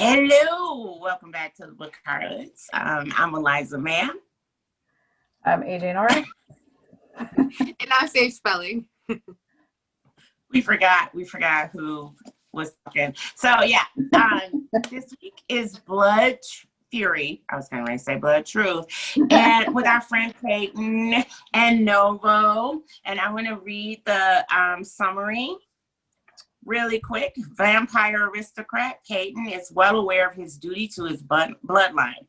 Hello, welcome back to the book Harlots. I'm Eliza Mann. I'm AJ Nora. And I'm Safe Spelling. We forgot who was talking. So yeah, this week is Blood Fury. I was going to say Blood Truth, and with our friend Peyton and Novo. And I want to read the summary. Really quick. Vampire aristocrat Peyton is well aware of his duty to his bloodline.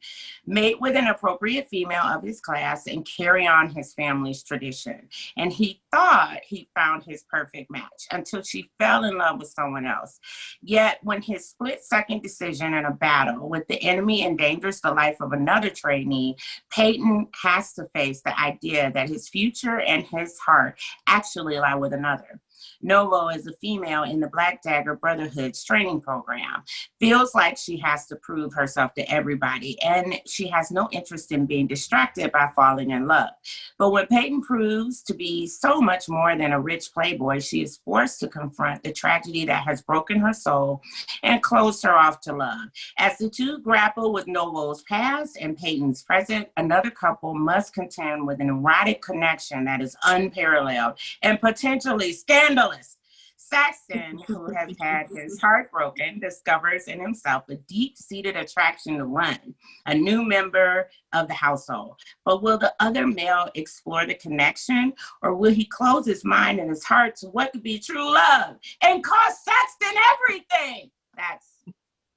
Mate with an appropriate female of his class and carry on his family's tradition. And he thought he found his perfect match until she fell in love with someone else. Yet when his split-second decision in a battle with the enemy endangers the life of another trainee, Peyton has to face the idea that his future and his heart actually lie with another. Novo is a female in the Black Dagger Brotherhood's training program. Feels like she has to prove herself to everybody, and she has no interest in being distracted by falling in love. But when Peyton proves to be so much more than a rich playboy, she is forced to confront the tragedy that has broken her soul and closed her off to love. As the two grapple with Novo's past and Peyton's present, another couple must contend with an erotic connection that is unparalleled and potentially scandalous. Saxton, who has had his heart broken, discovers in himself a deep-seated attraction to Run, a new member of the household. But will the other male explore the connection, or will he close his mind and his heart to what could be true love and cost Saxton everything? That's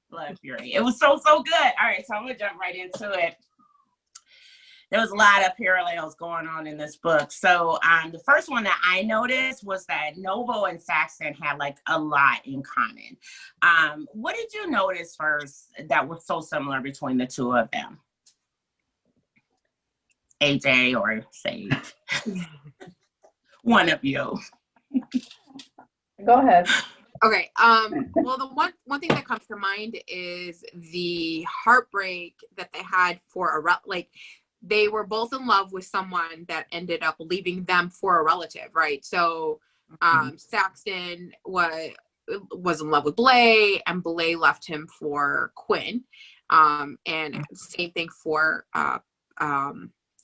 Blood Fury. It was so good. All right, so I'm going to jump right into it. There was a lot of parallels going on in this book. So the first one that I noticed was that Novo and Saxton had like a lot in common. What did you notice first that was so similar between the two of them? AJ or Sage? One of you. Go ahead. Okay. Well, the one thing that comes to mind is the heartbreak that they had for they were both in love with someone that ended up leaving them for a relative, right? So Saxton was in love with Blay, and Blay left him for Quinn. And same thing for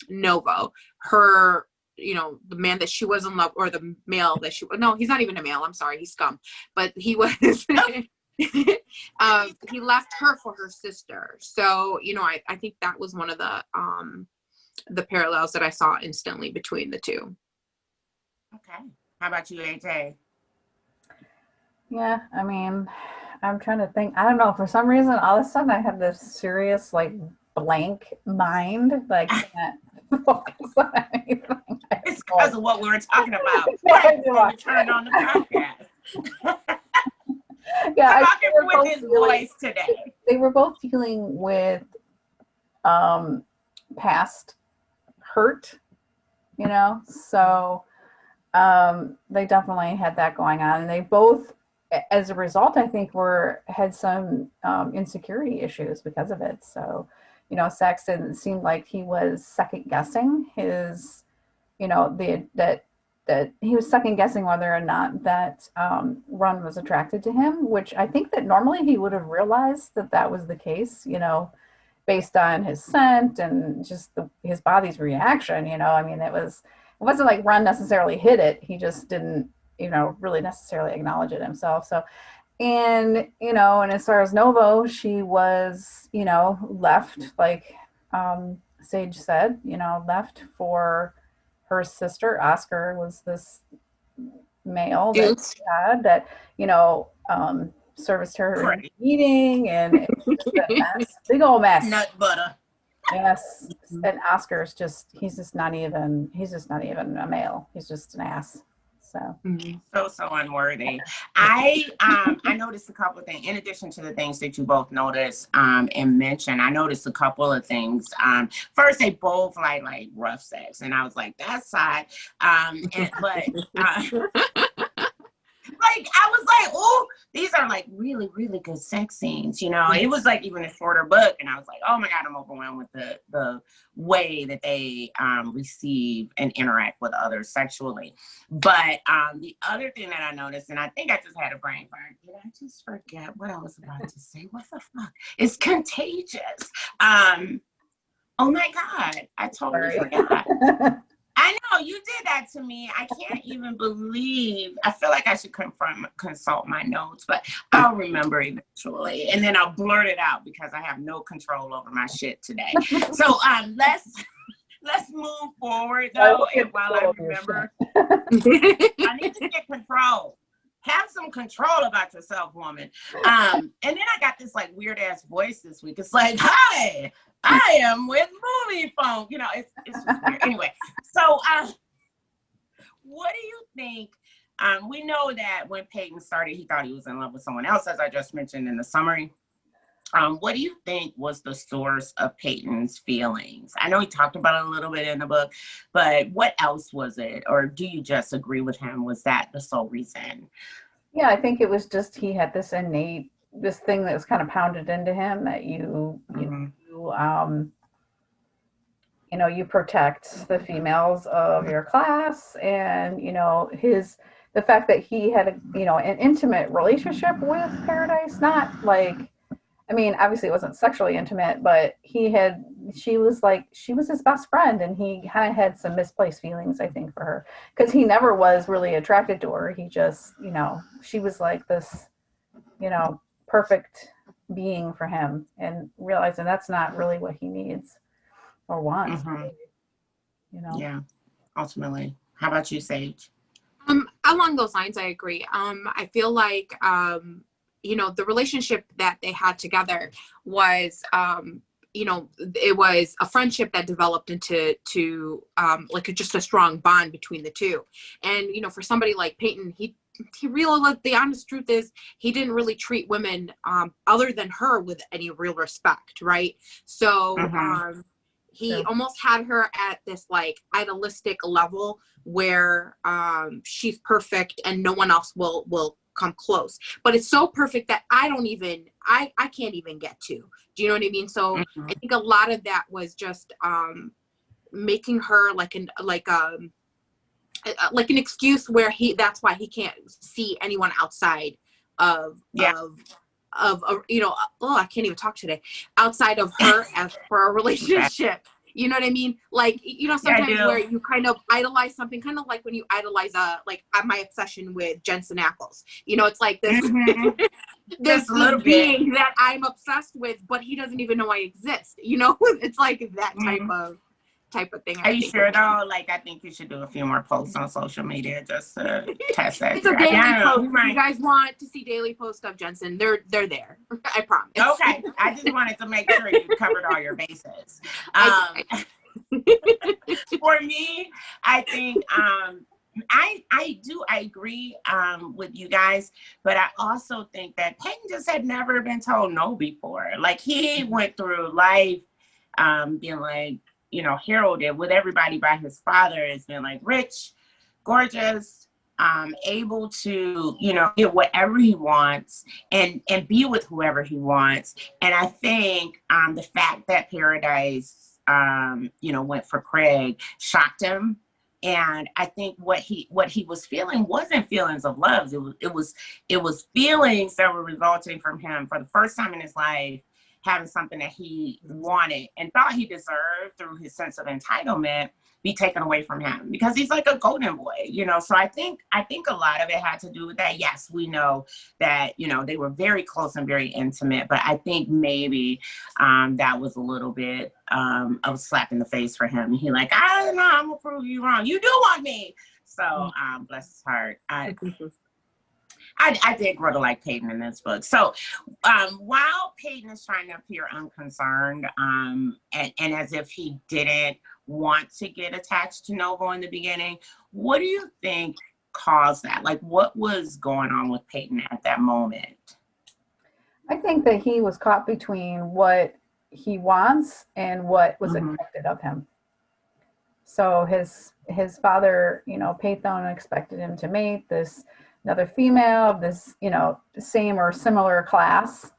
Novo. Her, the man that she was in love, or the male that no, he's not even a male. I'm sorry, he's scum. But he was... he left her for her sister. So, I think that was one of the parallels that I saw instantly between the two. Okay. How about you, AJ? Yeah, I mean, I'm trying to think. I don't know. For some reason, all of a sudden I have this serious, blank mind. I can't focus on anything. It's because of what we were talking about. Right. Turn on the podcast. Yeah, talking with his voice today. They were both dealing with past hurt, so they definitely had that going on, and they both, as a result, I think had some insecurity issues because of it. So, Saxton seemed like he was second guessing his, that he was second guessing whether or not that Run was attracted to him, which I think that normally he would have realized that was the case, based on his scent and just his body's reaction. I mean, it wasn't like Run necessarily hid it. He just didn't, really necessarily acknowledge it himself. So, and as far as Novo, she was, left, like Sage said, left for her sister. Oscar was this male that she had that, serviced her in eating, and it was just a mess, big old mess. Nut butter. Yes. And Oscar's he's just not even a male. He's just an ass. So so unworthy. I noticed a couple of things in addition to the things that you both noticed and mentioned. I noticed a couple of things. First, they both like rough sex, and I was like, that's hot. I was like, oh, these are like really, really good sex scenes. You know, it was like even a shorter book, and I was like, oh my God, I'm overwhelmed with the way that they receive and interact with others sexually. But the other thing that I noticed, and I think I just had a brain fart. Did I just forget what I was about to say? What the fuck? It's contagious. Oh my God, I totally forgot. I know you did that to me. I can't even believe. I feel like I should consult my notes, but I'll remember eventually, and then I'll blurt it out because I have no control over my shit today. So let's move forward though. And while I remember, I need to get control. Have some control about yourself, woman. And then I got this like weird ass voice this week. It's like, hi, I am with Movie Phone. You know, it's just weird. Anyway, so what do you think? We know that when Peyton started, he thought he was in love with someone else, as I just mentioned in the summary. What do you think was the source of Peyton's feelings? I know he talked about it a little bit in the book, but what else was it? Or do you just agree with him? Was that the sole reason? Yeah, I think it was just he had this innate, this thing that was kind of pounded into him that you protect the females of your class, and the fact that he had an intimate relationship with Paradise, not like, I mean, obviously it wasn't sexually intimate, but she was his best friend, and he kind of had some misplaced feelings, I think, for her, because he never was really attracted to her. He just, she was like this, perfect being for him, and realizing that's not really what he needs or wants. Yeah, ultimately. How about you, Sage? Along those lines, I agree. I feel like the relationship that they had together was it was a friendship that developed into just a strong bond between the two. And for somebody like Peyton, he really, the honest truth is, he didn't really treat women other than her with any real respect, right? So he almost had her at this like idealistic level where she's perfect and no one else will come close. But it's so perfect that I can't even get to. Do you know what I mean? So I think a lot of that was just making her like an excuse where that's why he can't see anyone outside of I can't even talk today, outside of her as for a relationship. You know what I mean? Like, sometimes where you kind of idolize something, kind of like when you idolize my obsession with Jensen Ackles. It's like this this being that I'm obsessed with, but he doesn't even know I exist. It's like that type of thing. Are you sure though? Like, I think you should do a few more posts on social media just to test that. It's a daily post. If you guys want to see daily posts of Jensen, they're there. I promise. Okay. I just wanted to make sure you covered all your bases. For me, I think I agree with you guys, but I also think that Peyton just had never been told no before. Like, he went through life being like, heralded with everybody by his father as being like rich, gorgeous, able to, get whatever he wants and be with whoever he wants. And I think the fact that Paradise, went for Craig shocked him. And I think what he was feeling wasn't feelings of love. It was feelings that were resulting from him for the first time in his life having something that he wanted and thought he deserved through his sense of entitlement be taken away from him, because he's like a golden boy, So I think a lot of it had to do with that. Yes, we know that, they were very close and very intimate, but I think maybe that was a little bit of a slap in the face for him. He like, I don't know, I'm gonna prove you wrong. You do want me. So bless his heart. I did grow to like Peyton in this book. So while Peyton is trying to appear unconcerned and as if he didn't want to get attached to Novo in the beginning, what do you think caused that? Like, what was going on with Peyton at that moment? I think that he was caught between what he wants and what was expected of him. So his father, Peyton expected him to mate this another female of this, you know, same or similar class.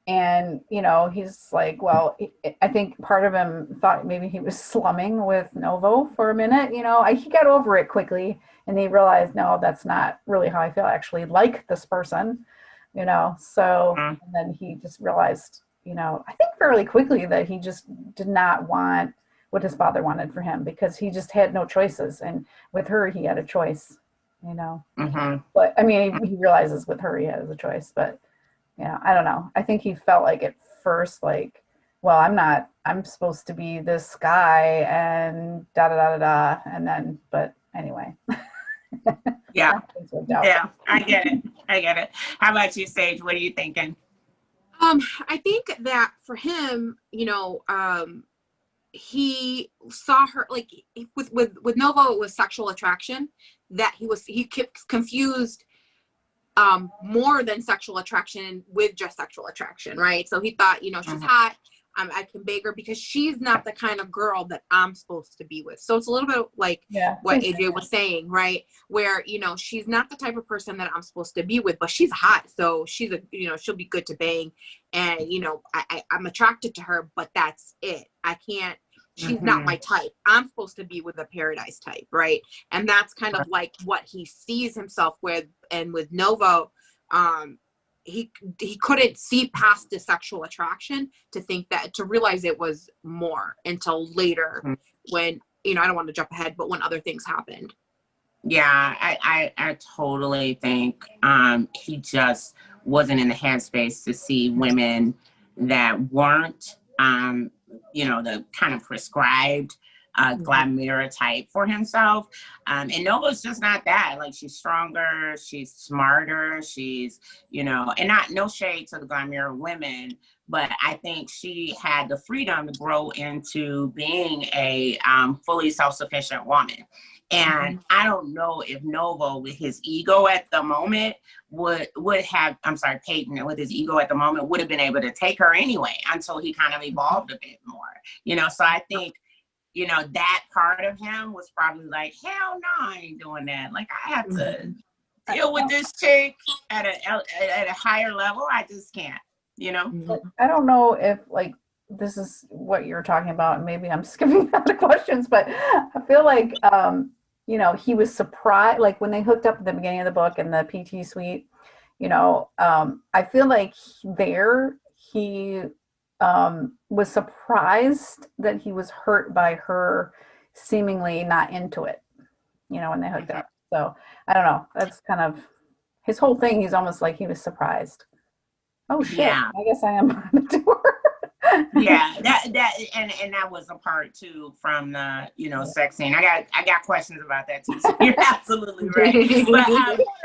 And, you know, he's like, well, I think part of him thought maybe he was slumming with Novo for a minute. You know, he got over it quickly, and he realized, no, that's not really how I feel. I actually like this person, you know. So and then he just realized, you know, I think fairly quickly that he just did not want what his father wanted for him, because he just had no choices. And with her, he had a choice, you know. But I mean, he realizes with her, he has a choice, but yeah, I don't know. I think he felt like at first, like, well, I'm supposed to be this guy and da da da da da. And then, but anyway. Yeah. Yeah, I get it. How about you, Sage? What are you thinking? I think that for him, you know, he saw her, like, with Novo, it was sexual attraction, that he kept confused more than sexual attraction with just sexual attraction, right? So he thought, you know, she's hot, I can beg her, because she's not the kind of girl that I'm supposed to be with. So it's a little bit like what AJ was saying, right? Where, you know, she's not the type of person that I'm supposed to be with, but she's hot, so she's a, you know, she'll be good to bang, and, you know, I'm attracted to her, but that's it. I can't, she's not my type. I'm supposed to be with a paradise type, right? And that's kind of like what he sees himself with. And with Novo, he couldn't see past the sexual attraction to think that, to realize it was more until later, when, you know, I don't want to jump ahead, but when other things happened. Yeah, I totally think he just wasn't in the headspace to see women that weren't you know, the kind of prescribed glamour type for himself. And Nova's just not that. Like, she's stronger, she's smarter, she's, you know, and no shade to the glamour women, but I think she had the freedom to grow into being a fully self-sufficient woman. And I don't know if Novo, with his ego at the moment, would have, I'm sorry, Peyton, with his ego at the moment, would have been able to take her anyway, until he kind of evolved a bit more, you know. So I think, you know, that part of him was probably like, hell no, I ain't doing that. Like, I have to deal with this chick at a higher level. I just can't, you know. I don't know if, like, this is what you're talking about, and maybe I'm skipping out the questions, but I feel like, you know, he was surprised, like when they hooked up at the beginning of the book in the PT suite, you know, I feel like he was surprised that he was hurt by her seemingly not into it, you know, when they hooked up. So I don't know. That's kind of his whole thing. He's almost like he was surprised. Oh shit! Yeah. I guess I am on the tour. Yeah, that was a part too from the, you know, sex scene. I got questions about that too. So you're absolutely right.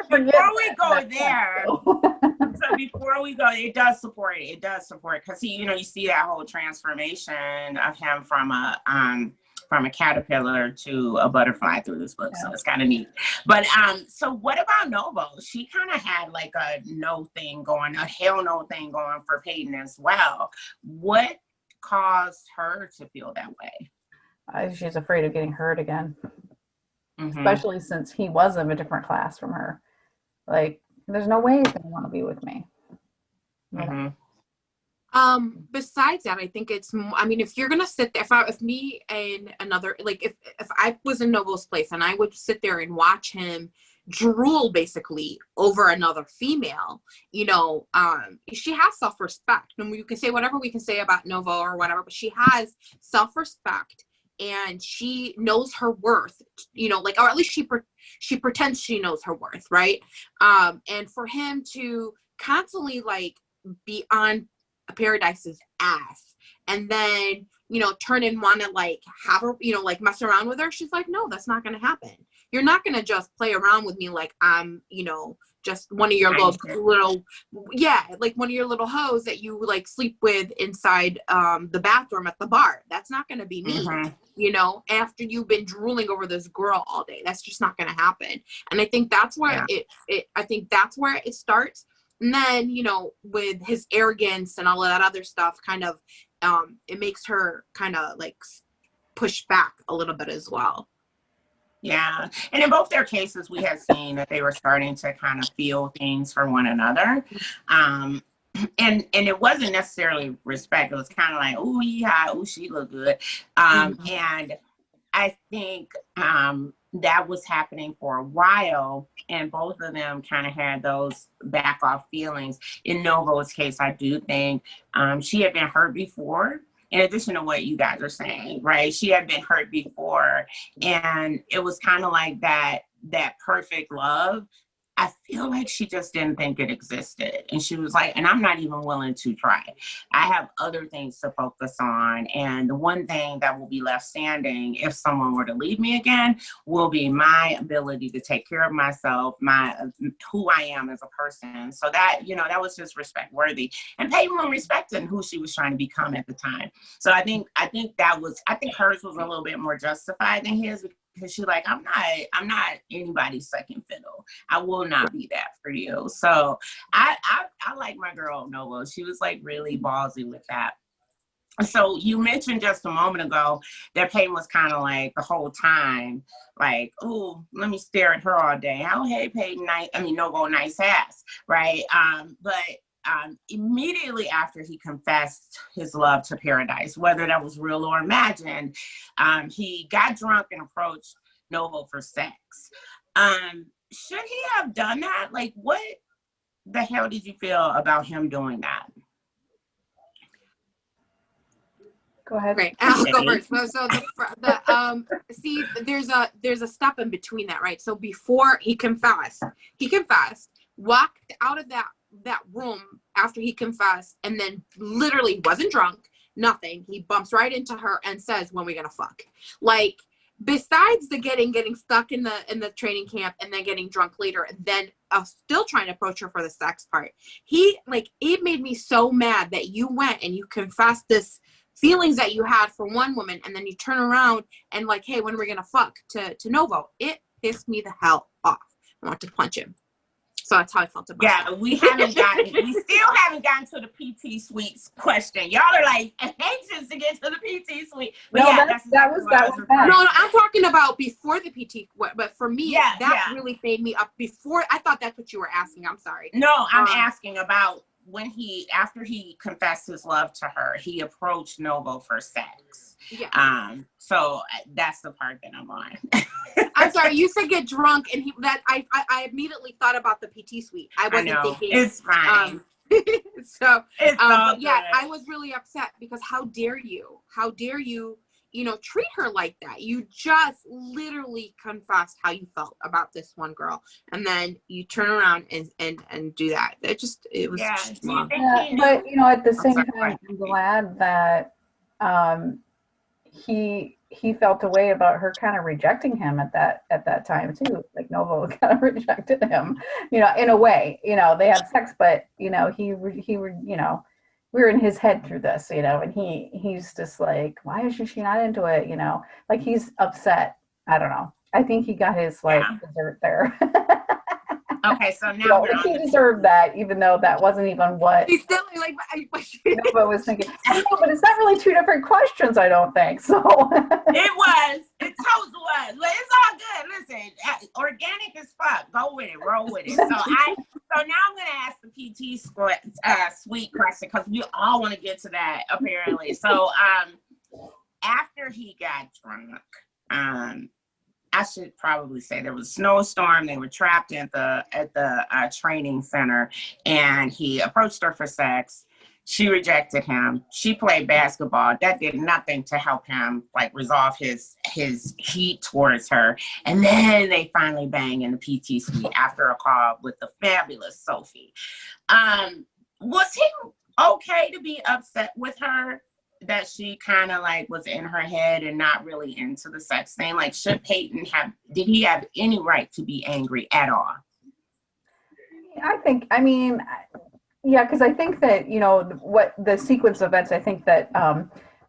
But before we go there, so before we go, it does support because he, you know, you see that whole transformation of him from a caterpillar to a butterfly through this book. So it's kind of neat. But so what about Novo? She kind of had like a hell no thing going for Peyton as well. What caused her to feel that way? She's afraid of getting hurt again, especially since he was of a different class from her. Like, there's no way he's gonna want to be with me. Besides that, I think it's, I mean, if you're gonna sit there, if me and another, like, if I was in Novo's place and I would sit there and watch him drool basically over another female, you know, she has self-respect. And you can say whatever we can say about Novo or whatever, but she has self-respect and she knows her worth, you know, like, or at least she pretends she knows her worth, right? And for him to constantly, like, be on Paradise's ass and then, you know, turn and want to, like, have her, you know, like, mess around with her, she's like, no, that's not going to happen. You're not going to just play around with me like I'm, you know, just one of your little like one of your little hoes that you, like, sleep with inside the bathroom at the bar. That's not going to be me, you know, after you've been drooling over this girl all day. That's just not going to happen. And I think that's where it starts. And then, you know, with his arrogance and all of that other stuff, kind of, it makes her kind of, like, push back a little bit as well. Yeah. And in both their cases, we had seen that they were starting to kind of feel things for one another. Um, and it wasn't necessarily respect. It was kind of like, oh, yeah, oh, she looked good. And I think that was happening for a while, and both of them kind of had those back off feelings. In Novo's case, I do think she had been hurt before. In addition to what you guys are saying, right? She had been hurt before, and it was kind of like that perfect love. I feel like she just didn't think it existed. And she was like, and I'm not even willing to try. I have other things to focus on. And the one thing that will be left standing if someone were to leave me again will be my ability to take care of myself, who I am as a person. So that, that was just respect worthy. And Peyton respecting who she was trying to become at the time. So I think hers was a little bit more justified than his, because she's like, I'm not anybody's second fiddle. I will not be that for you. So I like my girl Nova. She was like really ballsy with that. So you mentioned just a moment ago that Peyton was kind of like the whole time, like, oh, let me stare at her all day. Oh, hey, Peyton, Novo, nice ass, right? But immediately after he confessed his love to Paradise, whether that was real or imagined, he got drunk and approached Novo for sex. Should he have done that? Like, what the hell did you feel about him doing that? Go ahead. Right, I'll go first. So see, there's a step in between that, right? So before he confessed, walked out of that room after he confessed, and then literally wasn't drunk, nothing. He bumps right into her and says, "When we gonna fuck?" Like, besides the getting stuck in the training camp and then getting drunk later, and then still trying to approach her for the sex part, it made me so mad that you went and you confessed this feelings that you had for one woman, and then you turn around and like, hey, when are we gonna fuck to Novo? It pissed me the hell off. I want to punch him. So that's how I felt about it. Yeah, we still haven't gotten to the PT suites question. Y'all are like anxious to get to the PT suite. But no, yeah, that was No, I'm talking about before the PT. But for me, that really made me up. Before, I thought that's what you were asking. I'm sorry. No, I'm asking about when after he confessed his love to her, he approached Novo for sex. Yeah. So that's the part that I'm on. I'm sorry, you said get drunk, and I immediately thought about the PT suite. I wasn't thinking. It's fine. So it's yeah, I was really upset because how dare you, treat her like that? You just literally confessed how you felt about this one girl, and then you turn around and do that. It was just wrong. Yeah, but at the same time, I'm glad that he felt a way about her kind of rejecting him at that time too. Like Novo kind of rejected him, in a way. They had sex, but we were in his head through this, and he's just like, why isn't she not into it? Like he's upset. I don't know. I think he got his dessert there. Okay, so now he deserved that, even though that wasn't even what he's still like Nova was thinking. But it's not really two different questions, I don't think. So it was. It totally was. But it's all good. Listen, organic as fuck. Go with it. Roll with it. So now I'm gonna ask the PT suite question, because we all want to get to that apparently. So after he got drunk, I should probably say there was a snowstorm. They were trapped at the training center, and he approached her for sex. She rejected him. She played basketball. That did nothing to help him resolve his heat towards her. And then they finally bang in the PT suite after a call with the fabulous Sophie. Was he okay to be upset with her that she kind of was in her head and not really into the sex thing? Should Peyton did he have any right to be angry at all? Because I think that, what the sequence of events, I think that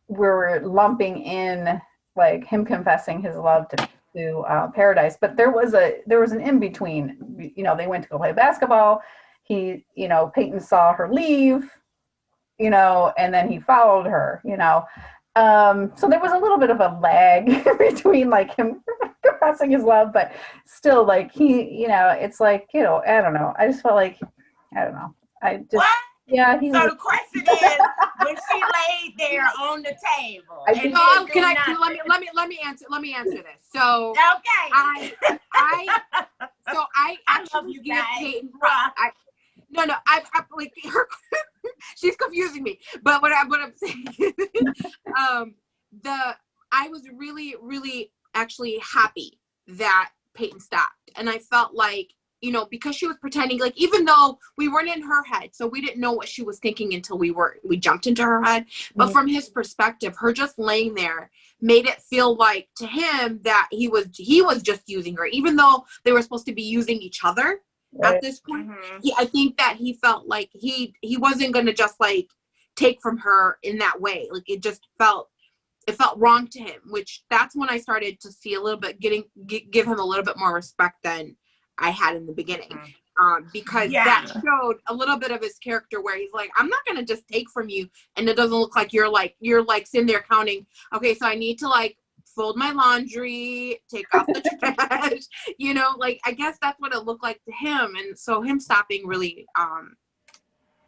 we're lumping in him confessing his love to Paradise, but there was an in-between. They went to go play basketball. Peyton saw her leave, and then he followed her, so there was a little bit of a lag between him professing his love, but still, like, he, it's like, I don't know. I just felt like, I don't know. I just, What? yeah, he So was. the question is, when she laid there on the table, I and think- No, didn't do nothing. let me answer this. So Okay. I I love actually you give guys. Peyton I like her. She's confusing me. But what I'm saying, I was really, really actually happy that Peyton stopped, and I felt like, because she was pretending, like, even though we weren't in her head, so we didn't know what she was thinking until we jumped into her head. But from his perspective, her just laying there made it feel like to him that he was just using her, even though they were supposed to be using each other Right. at this point. I think that he felt like he wasn't going to just like take from her in that way. Like, it felt wrong to him, which that's when I started to see a little bit, give him a little bit more respect than I had in the beginning. Because that showed a little bit of his character where he's like, I'm not going to just take from you. And it doesn't look like you're sitting there counting, okay, so I need to like fold my laundry, take off the trash, like, I guess that's what it looked like to him. And so him stopping really,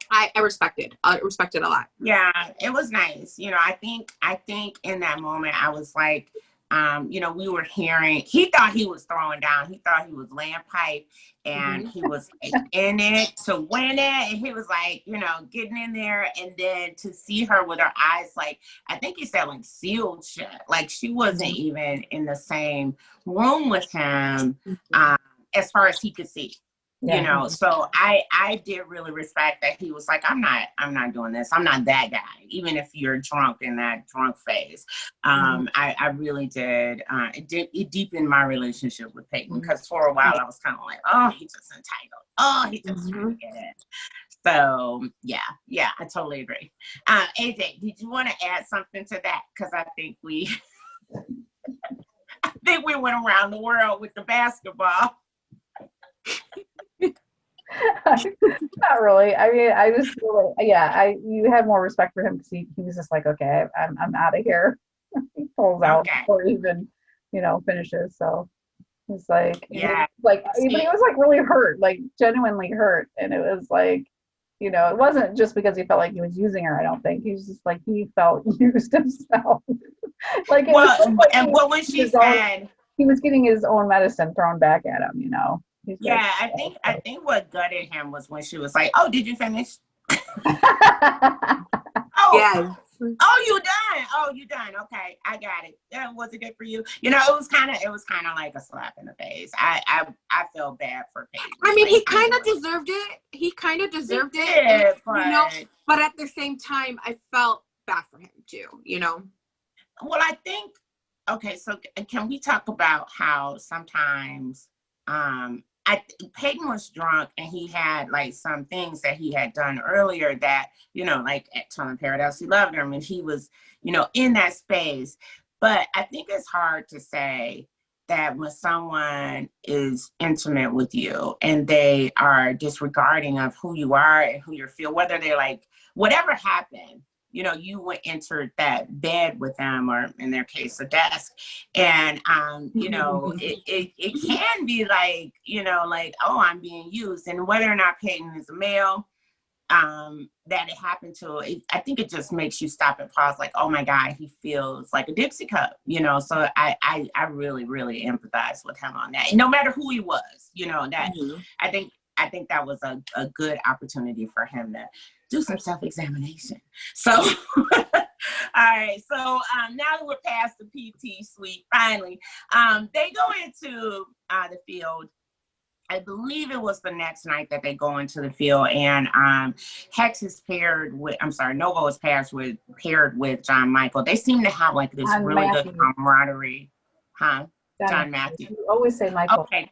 I respected a lot. Yeah, it was nice. I think in that moment I was like, we were hearing, he thought he was throwing down. He thought he was laying pipe, and he was like in it to win it. And he was like, getting in there. And then to see her with her eyes, like, I think he said, like, sealed shut. Like, she wasn't even in the same room with him, as far as he could see. So I did really respect that he was like, I'm not doing this. I'm not that guy, even if you're drunk in that drunk phase. I really did. It deepened my relationship with Peyton, because for a while I was kind of like, oh, he's just entitled. Oh, he's just trying to get in. So yeah, I totally agree. AJ, did you want to add something to that? Because I think we went around the world with the basketball. Not really. I mean, I just really, you had more respect for him because he was just like, okay, I'm out of here. He pulls out before he even, finishes. So it's like, he was like really hurt, like genuinely hurt. And it was like, it wasn't just because he felt like he was using her. I don't think he was just like, he felt used himself. Like, when she said he was getting his own medicine thrown back at him, Yeah, I think what gutted him was when she was like, "Oh, did you finish?" Yes. Oh, you done? Oh, you done? Okay, I got it. Yeah, was it good for you? It was kind of like a slap in the face. I felt bad for Peyton. I mean, he kind of deserved it. He kind of deserved it, but at the same time, I felt bad for him too. Well, I think. Okay, so can we talk about how sometimes, Peyton was drunk, and he had like some things that he had done earlier that, like at Telling Paradise he loved him, and he was, in that space. But I think it's hard to say that when someone is intimate with you and they are disregarding of who you are and who you feel, whether they're like, whatever happened, you would enter that bed with them, or in their case, a desk. And, it can be like, like, oh, I'm being used. And whether or not Peyton is a male, that it happened to, I think it just makes you stop and pause, like, oh my God, he feels like a Dixie cup, so I really, really empathize with him on that. And no matter who he was, I think that was a good opportunity for him to do some self-examination. So, all right. So now that we're past the PT suite, finally, they go into the field. I believe it was the next night that they go into the field, and Hex is Nova is paired with John Michael. They seem to have like this really good camaraderie. Huh? John Matthew. You always say Michael. Okay.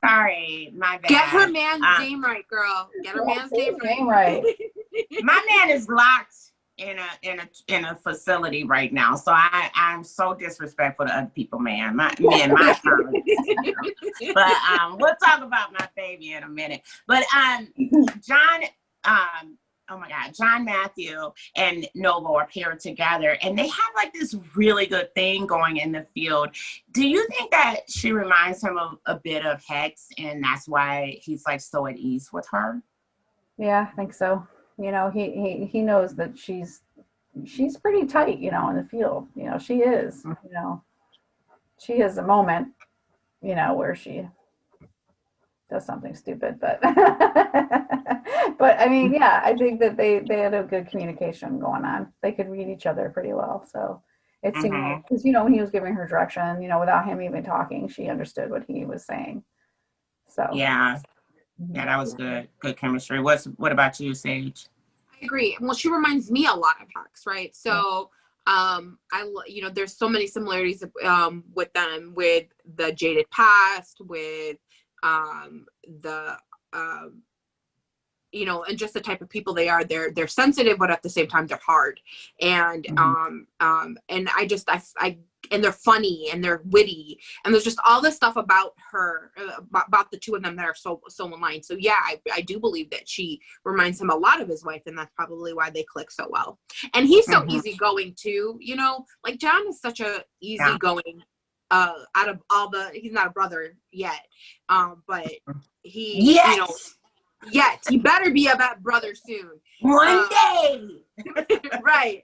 Sorry, my bad. Get her man's name right, girl. Get her man's name right. My man is locked in a facility right now, so I'm so disrespectful to other people, man. My apologies. But we'll talk about my baby in a minute. But John oh my God, John Matthew and Novo are paired together, and they have like this really good thing going in the field. Do you think that she reminds him of a bit of Hex, and that's why he's like so at ease with her? Yeah, I think so. You know, he knows that she's pretty tight, you know, in the field. You know, she is, you know, she has a moment, you know, where she does something stupid, but but I mean, yeah, I think that they had a good communication going on. They could read each other pretty well. So it seemed like, because you know, when he was giving her direction, you know, without him even talking, she understood what he was saying. So Yeah, yeah, that was good. Good chemistry. What about you, Sage? I agree. Well, she reminds me a lot of Hex, right? So, you know, there's so many similarities with them, with the jaded past, with the you know, and just the type of people they are. They're sensitive, but at the same time they're hard, and and I and they're funny and they're witty, and there's just all this stuff about her, about the two of them that are so aligned. So yeah, I do believe that she reminds him a lot of his wife, and that's probably why they click so well. And he's so easygoing too, you know, like John is such a easygoing. Out of all he's not a brother yet, but he, you know. Yet he better be a brother soon. One day. Right.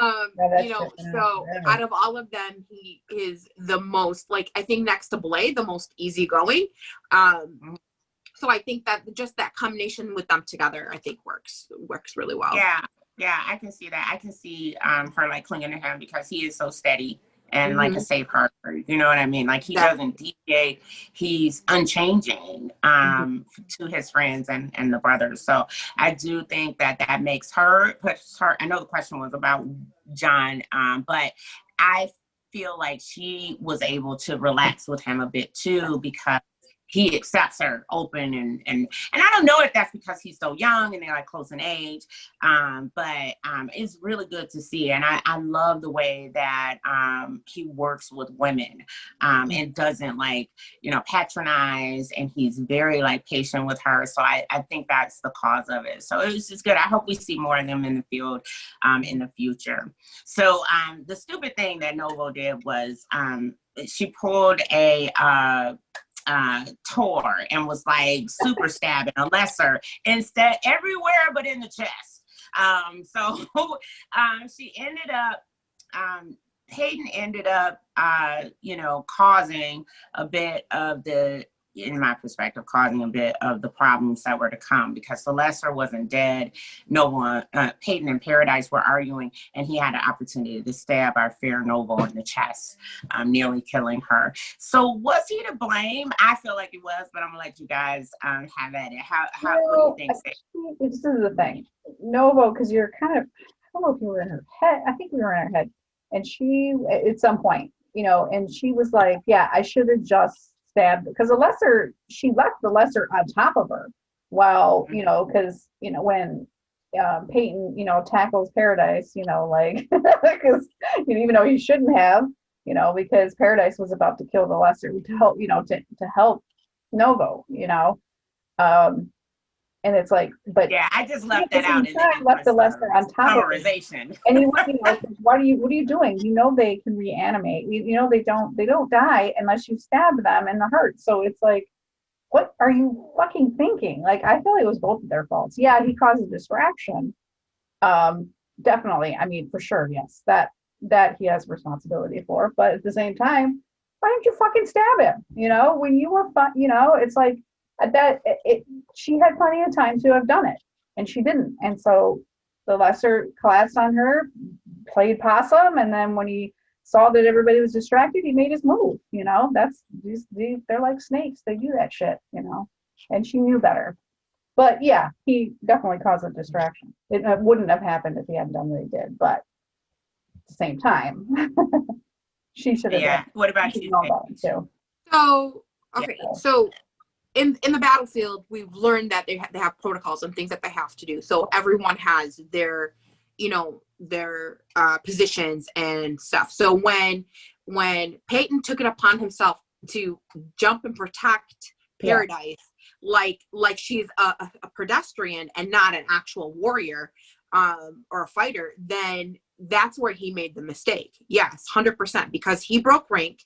You know, so out of all of them, he is the most, like, I think next to Blade, the most easygoing. So I think that just that combination with them together, I think works really well. Yeah, I can see that. I can see her like clinging to him because he is so steady and like a safe harbor. You know what I mean? Like he doesn't deviate. He's unchanging to his friends and the brothers. So I do think that puts her. I know the question was about John, but I feel like she was able to relax with him a bit too, because he accepts her open and I don't know if that's because he's so young and they're like close in age, but it's really good to see. And I love the way that he works with women and doesn't like, you know, patronize, and he's very like patient with her. So I think that's the cause of it. So it was just good. I hope we see more of them in the field in the future. So the stupid thing that Novo did was she pulled a Tor and was like super stabbing a lesser instead everywhere but in the chest. So she ended up Peyton ended up you know, causing a bit of the, in my perspective, causing a bit of the problems that were to come, because the lesser wasn't dead. No one, Peyton and Paradise were arguing, and he had an opportunity to stab our fair Novo in the chest, nearly killing her. So was he to blame? I feel like he was, but I'm gonna let you guys have at it. What do you think? This is the thing, Novo, because you're kind of, I don't know if you were in her head. I think we were in her head, and she at some point, you know, and she was like, yeah, I should have just stabbed, because she left the lesser on top of her while, you know, because, you know, when Peyton, you know, tackles Paradise, you know, like, because, you know, even though he shouldn't have, you know, because Paradise was about to kill the lesser to help, you know, to help Novo, you know, and it's like, but yeah, I just left that out. Left the lesser on top of it. And he was, you know, what are you doing? You know, they can reanimate. You know, they don't die unless you stab them in the heart. So it's like, what are you fucking thinking? Like, I feel it was both of their faults. Yeah, he caused a distraction. Definitely. I mean, for sure, yes, that he has responsibility for. But at the same time, why didn't you fucking stab him? You know, when you were you know, it's like, she had plenty of time to have done it, and she didn't. And so the lesser collapsed on her, played possum, and then when he saw that everybody was distracted, he made his move. You know, they're like snakes. They do that shit, you know, and she knew better. But yeah, he definitely caused a distraction. It wouldn't have happened if he hadn't done what he did, but at the same time, she should have. Yeah. What about you? About it too. So okay, so in the battlefield, we've learned that they have protocols and things that they have to do. So everyone has their, you know, their positions and stuff. So when Peyton took it upon himself to jump and protect Paradise, like she's a pedestrian and not an actual warrior or a fighter, then that's where he made the mistake. Yes, 100%, because he broke rank.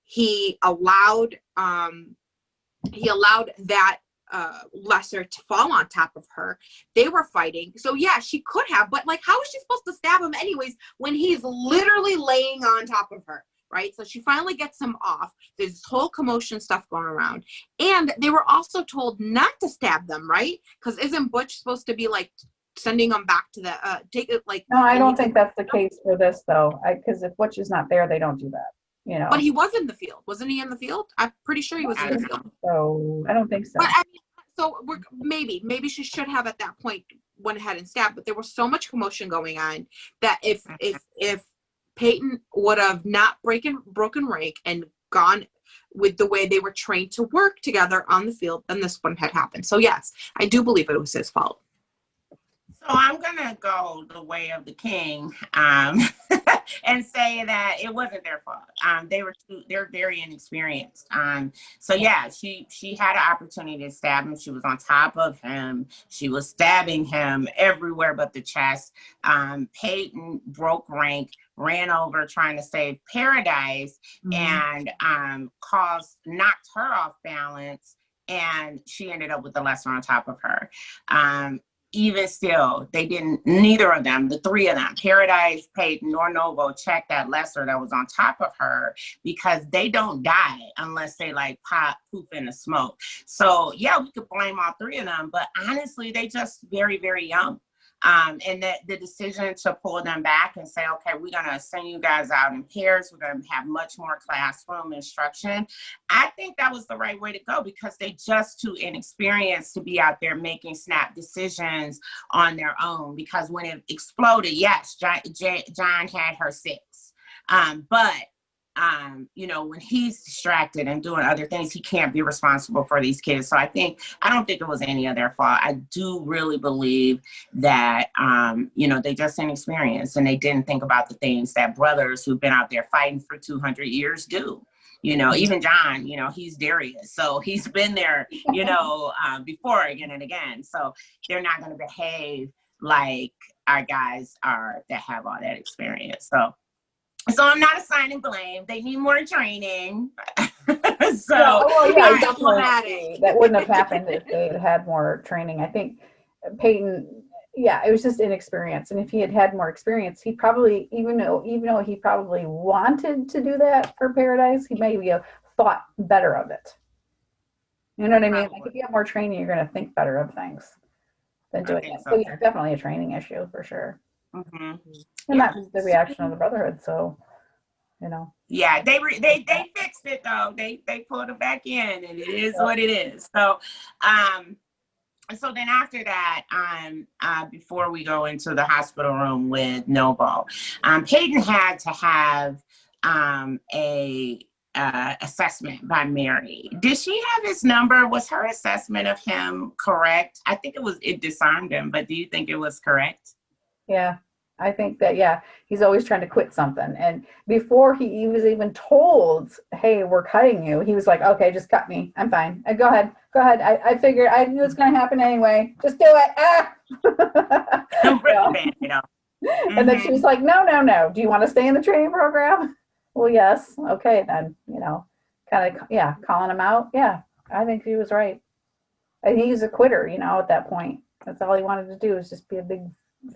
He allowed that lesser to fall on top of her. They were fighting. So yeah, she could have, but like, how is she supposed to stab him anyways when he's literally laying on top of her? Right? So she finally gets him off. There's this whole commotion stuff going around. And they were also told not to stab them, right? Because isn't Butch supposed to be like sending them back to the take it like? No, I don't think that's the case for this though. Because if Butch is not there, they don't do that. You know. But he was in the field, wasn't he? In the field, I'm pretty sure he was in the field. So I don't think so. But I mean, so maybe she should have at that point went ahead and stabbed. But there was so much commotion going on that if Peyton would have not broken rank and gone with the way they were trained to work together on the field, then this wouldn't have happened. So yes, I do believe it was his fault. So I'm gonna go the way of the king, and say that it wasn't their fault. They're very inexperienced. So yeah, she had an opportunity to stab him. She was on top of him. She was stabbing him everywhere but the chest. Peyton broke rank, ran over trying to save Paradise, and knocked her off balance, and she ended up with the lesser on top of her. Even still, neither of them, the three of them, Paradise, Peyton, nor Novo, checked that lesser that was on top of her, because they don't die unless they like poof in the smoke. So yeah, we could blame all three of them, but honestly, they just very, very young. And that the decision to pull them back and say, okay, we're going to send you guys out in pairs. We're going to have much more classroom instruction. I think that was the right way to go, because they just too inexperienced to be out there making snap decisions on their own. Because when it exploded, yes, John had her 6. But when he's distracted and doing other things, he can't be responsible for these kids. So I don't think it was any of their fault. I do really believe that, they just inexperienced, and they didn't think about the things that brothers who've been out there fighting for 200 years do. Even John, he's Darius. So he's been there, before again and again. So they're not going to behave like our guys are that have all that experience. So I'm not assigning blame. They need more training. Definitely. That wouldn't have happened if they had had more training. I think Peyton, it was just inexperience. And if he had had more experience, he probably, even though he probably wanted to do that for Paradise, he maybe have thought better of it. You know what I mean? Like, if you have more training, you're going to think better of things than doing it. So yeah, definitely a training issue for sure. Mm-hmm. And that was the reaction of the Brotherhood. So, Yeah, they fixed it though. They pulled it back in, and it is what it is. So, so then after that, before we go into the hospital room with Novo, Peyton had to have a assessment by Mary. Did she have his number? Was her assessment of him correct? I think it disarmed him, but do you think it was correct? Yeah, I think that, he's always trying to quit something. And before he was even told, hey, we're cutting you, he was like, okay, just cut me. I'm fine. Go ahead. I figured, I knew it's going to happen anyway. Just do it. And then she's like, no. Do you want to stay in the training program? Well, yes. Okay, then, kind of, calling him out. Yeah, I think he was right. And he's a quitter, at that point. That's all he wanted to do, was just be a big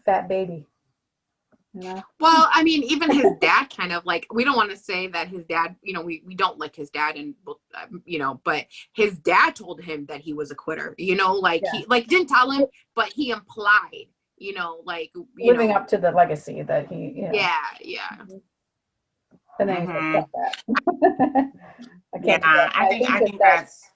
fat baby. Well, I mean, even his dad kind of like, we don't want to say that his dad, we don't like his dad, and but his dad told him that he was a quitter, he didn't tell him, but he implied, living up to the legacy that he, yeah. And then he said that. I think that's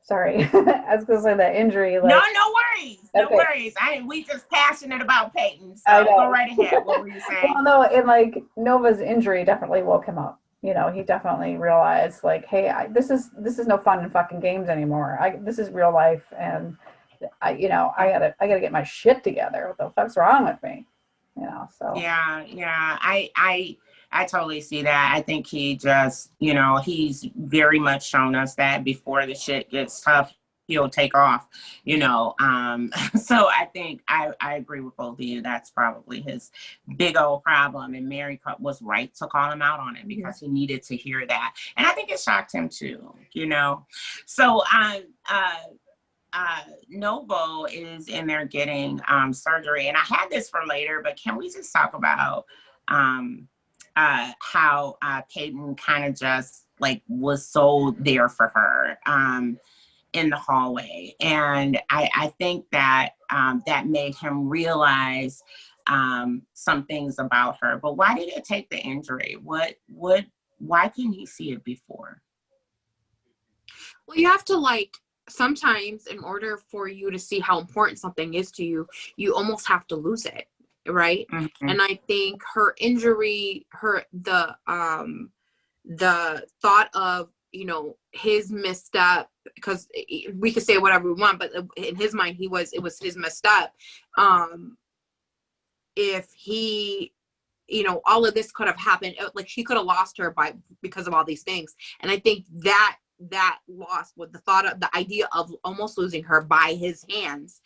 sorry. I was gonna say that injury. No worries. No worries. We just passionate about Peyton. So go right ahead. What were you saying? Well, no, and Nova's injury definitely woke him up. He definitely realized, hey, this is no fun and fucking games anymore. This is real life, and I gotta get my shit together. What the fuck's wrong with me? So yeah. I totally see that. I think he just, you know, he's very much shown us that before the shit gets tough, he'll take off, you know. So I think I agree with both of you. That's probably his big old problem. And Mary was right to call him out on it because he needed to hear that. And I think it shocked him too, you know. So Novo is in there getting surgery. And I had this for later, but can we just talk about how Peyton kind of just like was so there for her in the hallway. And I think that that made him realize some things about her. But why did it take the injury? Why couldn't he see it before? Well, you have to like, sometimes in order for you to see how important something is to you, you almost have to lose it. Right. Mm-hmm. And I think her injury, the thought of, you know, his misstep, because we could say whatever we want, but in his mind, it was his misstep. If he, you know, all of this could have happened, like she could have lost her because of all these things. And I think that loss with the thought of the idea of almost losing her by his hands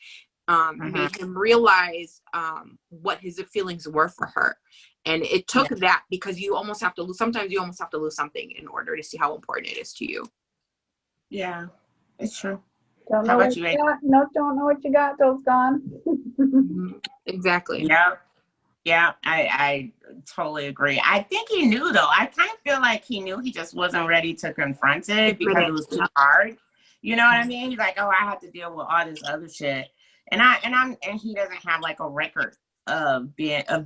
made him realize what his feelings were for her. And it took that, because you almost have to lose, sometimes you almost have to lose something in order to see how important it is to you. Yeah, it's true. Don't How know about what you, you got. No, don't know what you got till it's gone. Exactly. Yeah, I totally agree. I think he knew though. I kind of feel like he knew, he just wasn't ready to confront it because it was too hard. You know what I mean? He's like, oh, I have to deal with all this other shit. And he doesn't have like a record of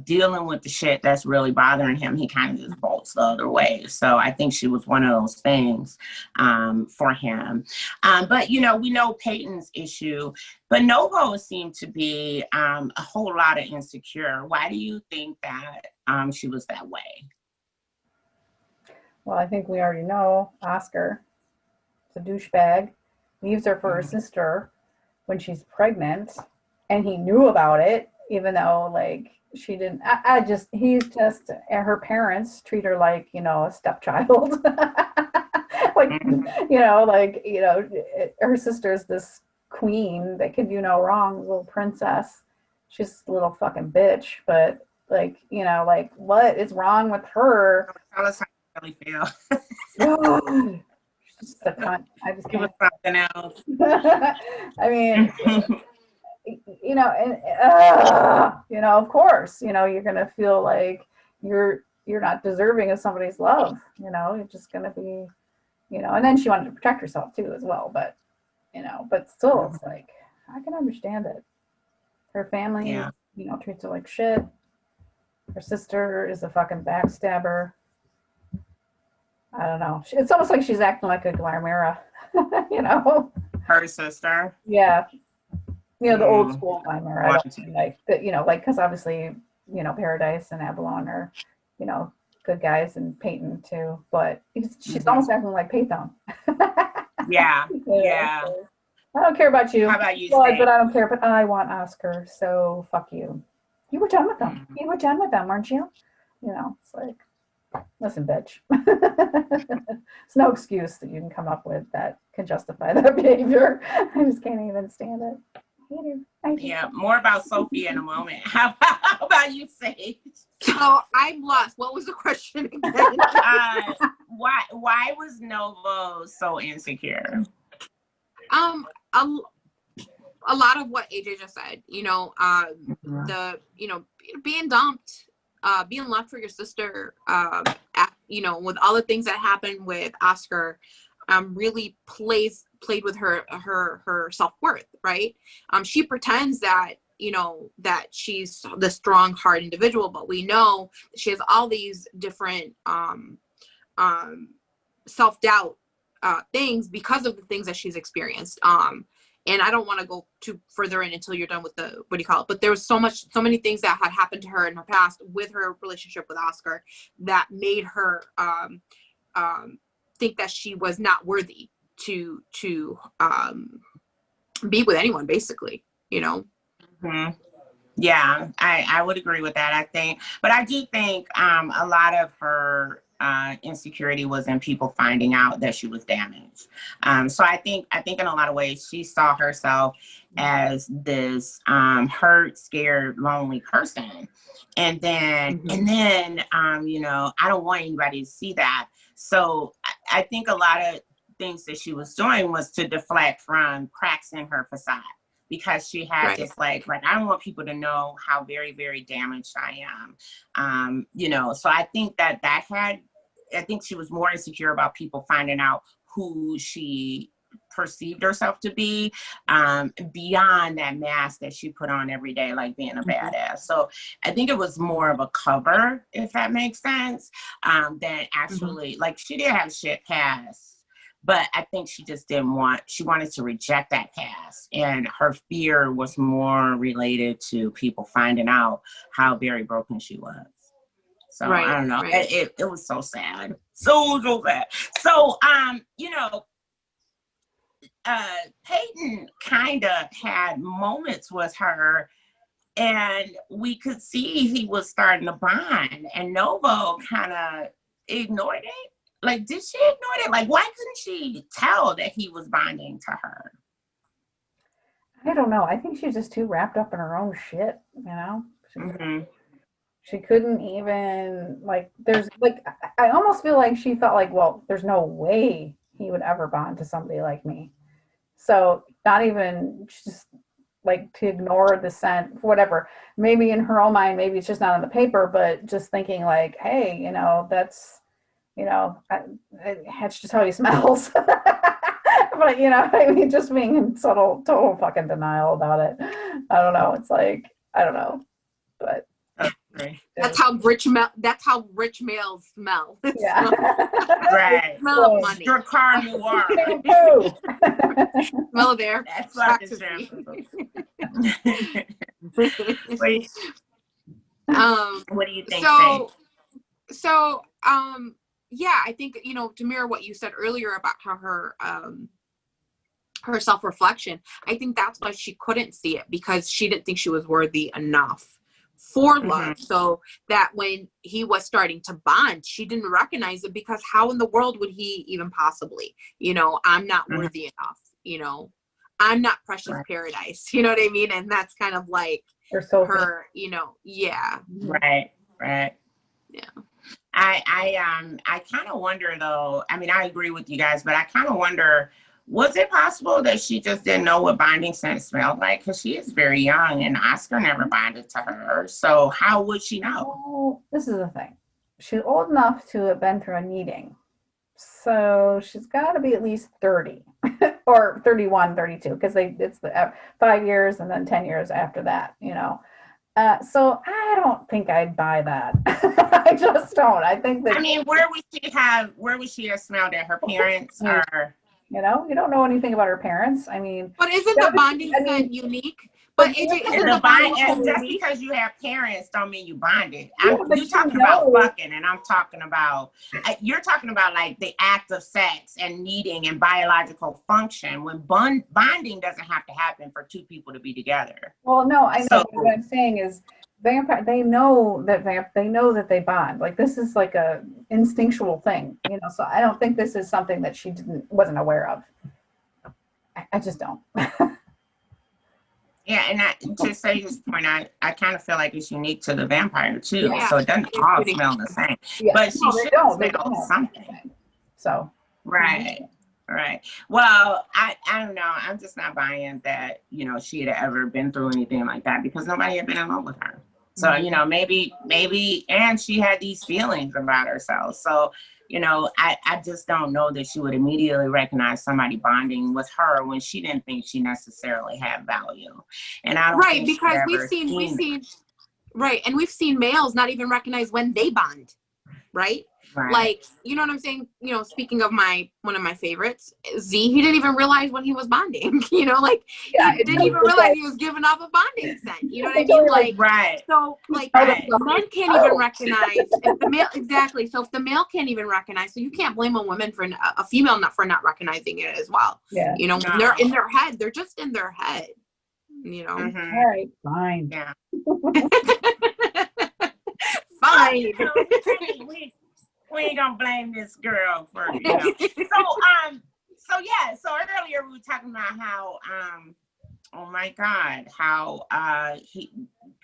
dealing with the shit that's really bothering him. He kind of just bolts the other way. So I think she was one of those things for him. But you know, we know Peyton's issue, but Novo seemed to be a whole lot of insecure. Why do you think that she was that way? Well, I think we already know Oscar is a douchebag, leaves her for her sister when she's pregnant, and he knew about it, even though like she didn't. He's just, her parents treat her like, you know, a stepchild. Like, you know, her sister's this queen that can do no wrong, little princess. She's a little fucking bitch, but like, you know, like what is wrong with her? Tell us how you really feel. God. She's just a cunt. I just Give us can't. something else. I mean, you know, and you know, of course, you know, you're gonna feel like you're not deserving of somebody's love. You know, you're just gonna be, you know. And then she wanted to protect herself too, as well. But you know, but still, it's like I can understand it. Her family, you know, treats her like shit. Her sister is a fucking backstabber. I don't know. It's almost like she's acting like a Glamera, you know. Her sister. Yeah. You know, the old school Glamera. I don't mean like that, you know, like, because obviously, you know, Paradise and Avalon are, you know, good guys, and Peyton too. But she's almost acting like Peyton. Yeah. So, I don't care about you. How about you, But I don't care. But I want Oscar. So fuck you. You were done with them. You were done with them, weren't you? You know, it's like, listen, bitch. It's no excuse that you can come up with that can justify that behavior. I just can't even stand it. Yeah, more about Sophie in a moment. How about you, Sage? So I'm lost. What was the question again? Why was Novo so insecure? A lot of what AJ just said. You know, being dumped, being left for your sister. You know, with all the things that happened with Oscar, really played with her self-worth, right? She pretends that, you know, that she's the strong heart individual, but we know she has all these different self-doubt things because of the things that she's experienced. And I don't want to go too further in until you're done with the, what do you call it? But there was so many things that had happened to her in her past with her relationship with Oscar that made her think that she was not worthy to be with anyone, basically, you know? Mm-hmm. Yeah, I would agree with that. I think, but I do think a lot of her insecurity was in people finding out that she was damaged. So I think in a lot of ways she saw herself as this hurt, scared, lonely person, and then you know, I don't want anybody to see that. So I think a lot of things that she was doing was to deflect from cracks in her facade, because she had this like I don't want people to know how very, very damaged I am. You know, so I think that I think she was more insecure about people finding out who she perceived herself to be, beyond that mask that she put on every day, like being a badass. So I think it was more of a cover, if that makes sense, than actually, like, she did have shit past. But I think she just she wanted to reject that past. And her fear was more related to people finding out how very broken she was. So I don't know. It was so sad. So sad. So, you know, Peyton kind of had moments with her, and we could see he was starting to bond, and Novo kind of ignored it. Like, did she ignore it? Like, why couldn't she tell that he was bonding to her? I don't know. I think she's just too wrapped up in her own shit, you know? She couldn't even, like, there's, like, I almost feel like she felt like, well, there's no way he would ever bond to somebody like me. So, not even just, like, to ignore the scent, whatever. Maybe in her own mind, maybe it's just not on the paper, but just thinking, like, hey, you know, that's, you know, that's just how he smells. But, you know, I mean, just being in total fucking denial about it. I don't know. It's like, I don't know. But that's how rich males smell. Yeah. Right. Smell of money. Your car noir. Smell of air. That's fucking shampoo. What do you think? So yeah, I think, you know, to mirror what you said earlier about how her self-reflection, I think that's why she couldn't see it, because she didn't think she was worthy enough for love. So that when he was starting to bond, she didn't recognize it, because how in the world would he even possibly, you know, I'm not worthy enough, you know, I'm not precious paradise, you know what I mean? And that's kind of like her, you know, Right. Yeah. I kind of wonder, though. I mean, I agree with you guys, but I kind of wonder, was it possible that she just didn't know what bonding scent smelled like? Because she is very young, and Oscar never bonded to her. So how would she know? Well, this is the thing. She's old enough to have been through a needing. So she's got to be at least 30 or 31, 32, because it's the 5 years and then 10 years after that, you know. So I don't think I'd buy that. I just don't. I think that. I mean, where would she have smelled it? Her parents, or you know, you don't know anything about her parents. I mean, but isn't the bonding scent unique? But just because you have parents don't mean you bonded. You're talking about fucking, and I'm talking about, you're talking about like the act of sex and needing and biological function, when bonding doesn't have to happen for two people to be together. Well, no, I know. So, what I'm saying is, they know that they bond. Like, this is like a instinctual thing, you know. So I don't think this is something that she wasn't aware of. I just don't. Yeah, and to say this point, I kind of feel like it's unique to the vampire too. Yeah. So it doesn't all smell the same. Yeah. But she should smell something. So right. Well, I don't know. I'm just not buying that, you know, she had ever been through anything like that, because nobody had been in love with her. So, you know, maybe, and she had these feelings about herself. So, you know, I just don't know that she would immediately recognize somebody bonding with her when she didn't think she necessarily had value. And I don't think because we've seen males not even recognize when they bond, right? Like, you know what I'm saying? You know, speaking of one of my favorites, Z, he didn't even realize when he was bonding, you know, like, he didn't even realize he was giving off a bonding scent, you know what I mean? Like, so, like, men can't even recognize, if the male, exactly, so if the male can't even recognize, so you can't blame a female for not recognizing it as well. Yeah. You know, when they're in their head, they're just in their head. you know. Mhm. All right, fine. Yeah. Fine. You know, we ain't gonna blame this girl for, you know. So earlier we were talking about how oh my God, how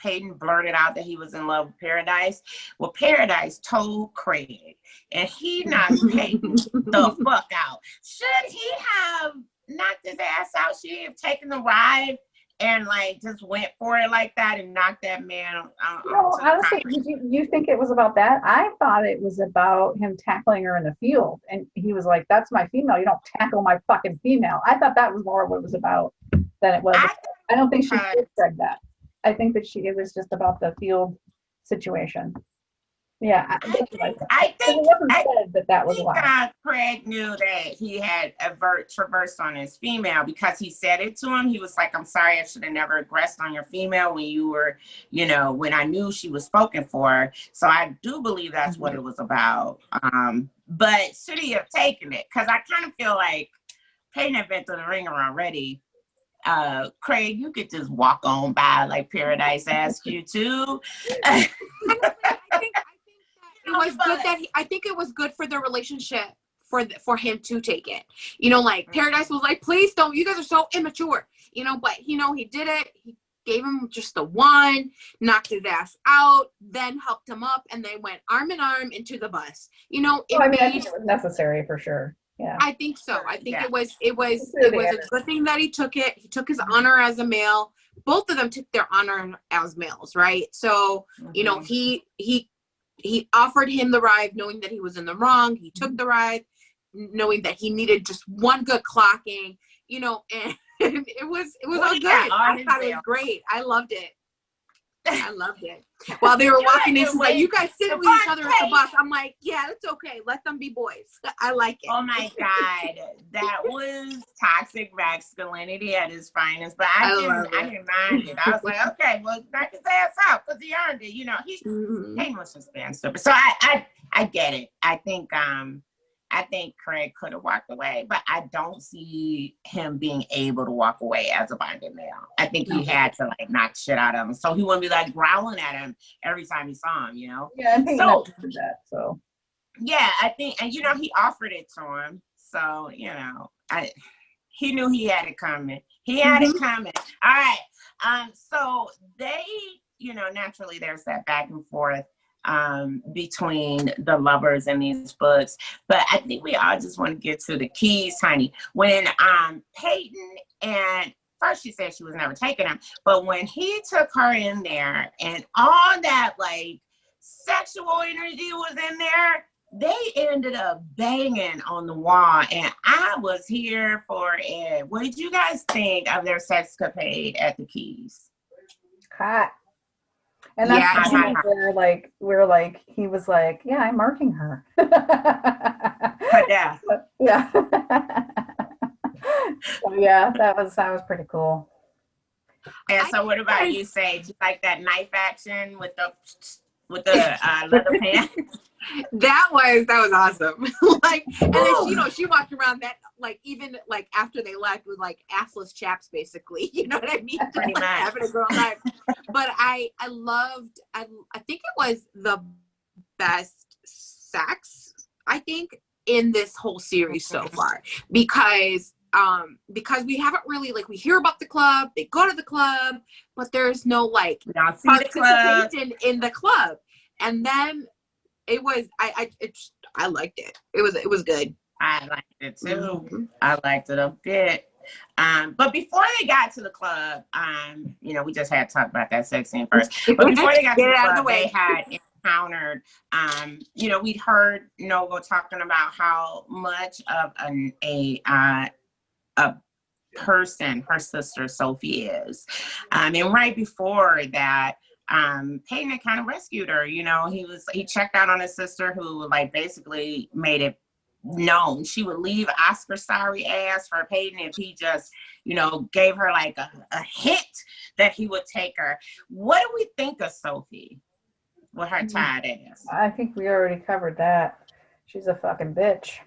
Peyton blurted out that he was in love with Paradise. Well, Paradise told Craig, and he knocked Peyton the fuck out. Should he have knocked his ass out? Should he have taken the ride and like just went for it like that and knocked that man No, onto the honestly, concrete? you think it was about that? I thought it was about him tackling her in the field, and he was like, "That's my female. You don't tackle my fucking female." I thought that was more what it was about than it was. I don't think she said that. I think that it was just about the field situation. Yeah, I it think wasn't said that was why. Craig knew that he had traversed on his female because he said it to him. He was like, "I'm sorry, I should have never aggressed on your female when you were, you know, when I knew she was spoken for." So I do believe that's what it was about. But should he have taken it? Because I kind of feel like Peyton had been through the ringer already. Craig, you could just walk on by like Paradise asked you to. I think it was good that I think it was good for the relationship for him to take it. You know, like Paradise was like, "Please don't. You guys are so immature." You know, but you know he did it. He gave him just the one, knocked his ass out, then helped him up, and they went arm in arm into the bus. You know, I think it was necessary for sure. Yeah, I think so. I think it was a good thing that he took it. He took his honor as a male. Both of them took their honor as males, right? So, you know, he offered him the ride knowing that he was in the wrong. He took the ride knowing that he needed just one good clocking, you know, and it was all good. I thought it was great. I loved it. I loved it. While they were walking in, she's like, "You guys sit with each other at the bus." I'm like, "Yeah, it's okay. Let them be boys." I like it. Oh my God. That was toxic masculinity at its finest. But I didn't mind it. I was like, okay, well, knock his ass out because he earned it. You know, Payne was just being stupid. So I get it. I think Craig could have walked away, but I don't see him being able to walk away as a bonded male. I think he had to like knock shit out of him, so he wouldn't be like growling at him every time he saw him, you know? Yeah, I think so did that. So yeah, I think, and you know, he offered it to him, so you know, he knew he had it coming. He had it coming. All right. So they, you know, naturally there's that back and forth between the lovers in these books, but I think we all just want to get to the keys, honey. When Peyton, and first she said she was never taking him, but when he took her in there and all that like sexual energy was in there, they ended up banging on the wall, and I was here for it. What did you guys think of their sexcapade at the Keys? hot. And that's the point where like he was like, "Yeah, I'm marking her." Yeah. Yeah. So yeah, that was pretty cool. And so what about you, Sage? You like that knife action with the leather pants? That was awesome. Like, and then she walked around that like even like after they left with like assless chaps, basically. You know what I mean? Pretty much. Having a girl life. But I think it was the best sex, I think, in this whole series so far, because we haven't really like, we hear about the club, they go to the club, but there's no like participation in the club. And then it was I liked it. It was good. I liked it too. I liked it a bit. But before they got to the club, you know, we just had to talk about that sex scene first. But before they got to the club, they had encountered, you know, we'd heard Novo talking about how much of a person her sister Sophie is. And right before that, Peyton had kind of rescued her. You know, he checked out on his sister, who like basically made it known she would leave Oscar's sorry ass for Peyton if he just, you know, gave her like a hint that he would take her. What do we think of Sophie with her tied ass? I think we already covered that. She's a fucking bitch.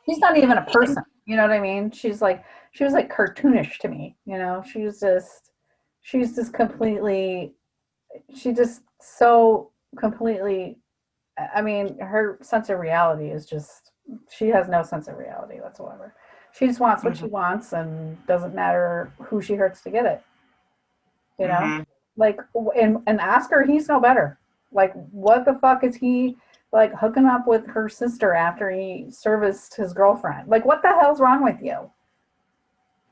She's not even a person. You know what I mean? She's like, she was like cartoonish to me, you know. She's just completely, she just so completely, I mean, her sense of reality is just, she has no sense of reality whatsoever. She just wants what she Mhm. wants and doesn't matter who she hurts to get it, you know? Mhm. Like, and Oscar, he's no better. Like, what the fuck is he like hooking up with her sister after he serviced his girlfriend? Like, what the hell's wrong with you?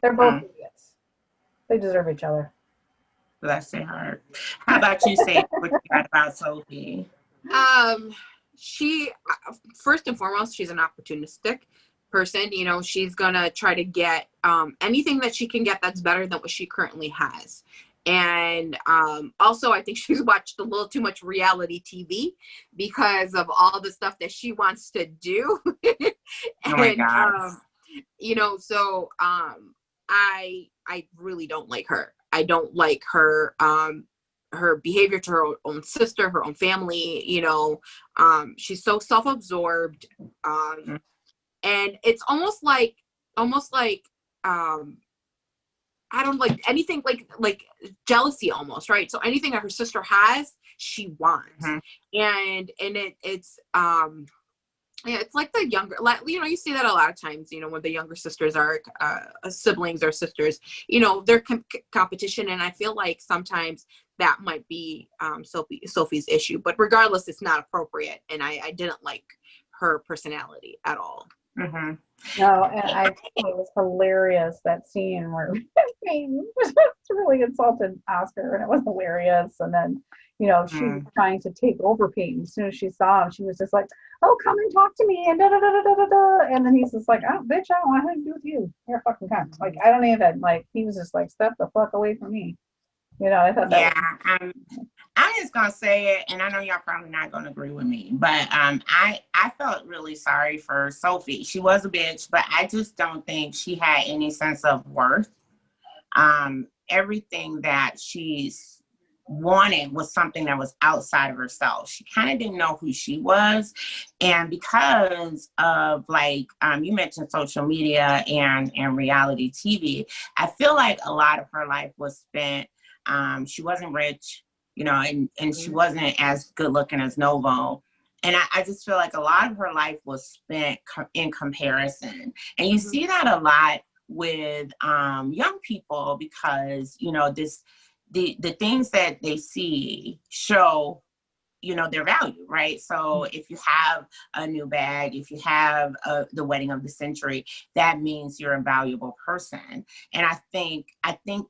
They're both Mhm. idiots. They deserve each other. Bless their heart. How about you, say what you got about Sophie? She, first and foremost, she's an opportunistic person. You know, she's gonna try to get anything that she can get that's better than what she currently has. And also, I think she's watched a little too much reality TV because of all the stuff that she wants to do. Oh my And God. you know, so I really don't like her. I don't like her her behavior to her own sister, her own family. You know, she's so self-absorbed, Mhm. and it's almost like I don't like anything like jealousy almost, right? So anything that her sister has, she wants. Mhm. And it's yeah, it's like the younger, like, you know, you see that a lot of times, you know, when the younger sisters are siblings or sisters, you know, they're competition. And I feel like sometimes that might be Sophie's issue, but regardless, it's not appropriate. And I didn't like her personality at all. Mhm. No, and I thought it was hilarious, that scene where Peyton really insulted Oscar, and it was hilarious. And then, you know, she was Mhm. trying to take over Peyton. As soon as she saw him, she was just like, "Oh, come and talk to me," and da da da da da da da. And then he's just like, "Oh, bitch, I don't want anything to do with you. You're a fucking cunt." Like, I don't even like. He was just like, "Step the fuck away from me." You know, I thought that Yeah, was. I'm just gonna say it, and I know y'all probably not gonna agree with me, but I felt really sorry for Sophie. She was a bitch, but I just don't think she had any sense of worth. Everything that she's wanted was something that was outside of herself. She kind of didn't know who she was, and because of like you mentioned social media and reality TV, I feel like a lot of her life was spent. She wasn't rich, you know, and she wasn't as good looking as Novo. And I just feel like a lot of her life was spent in comparison. And you see that a lot with young people because, you know, the things that they see show, you know, their value, right? So if you have a new bag, if you have the wedding of the century, that means you're a valuable person. And I think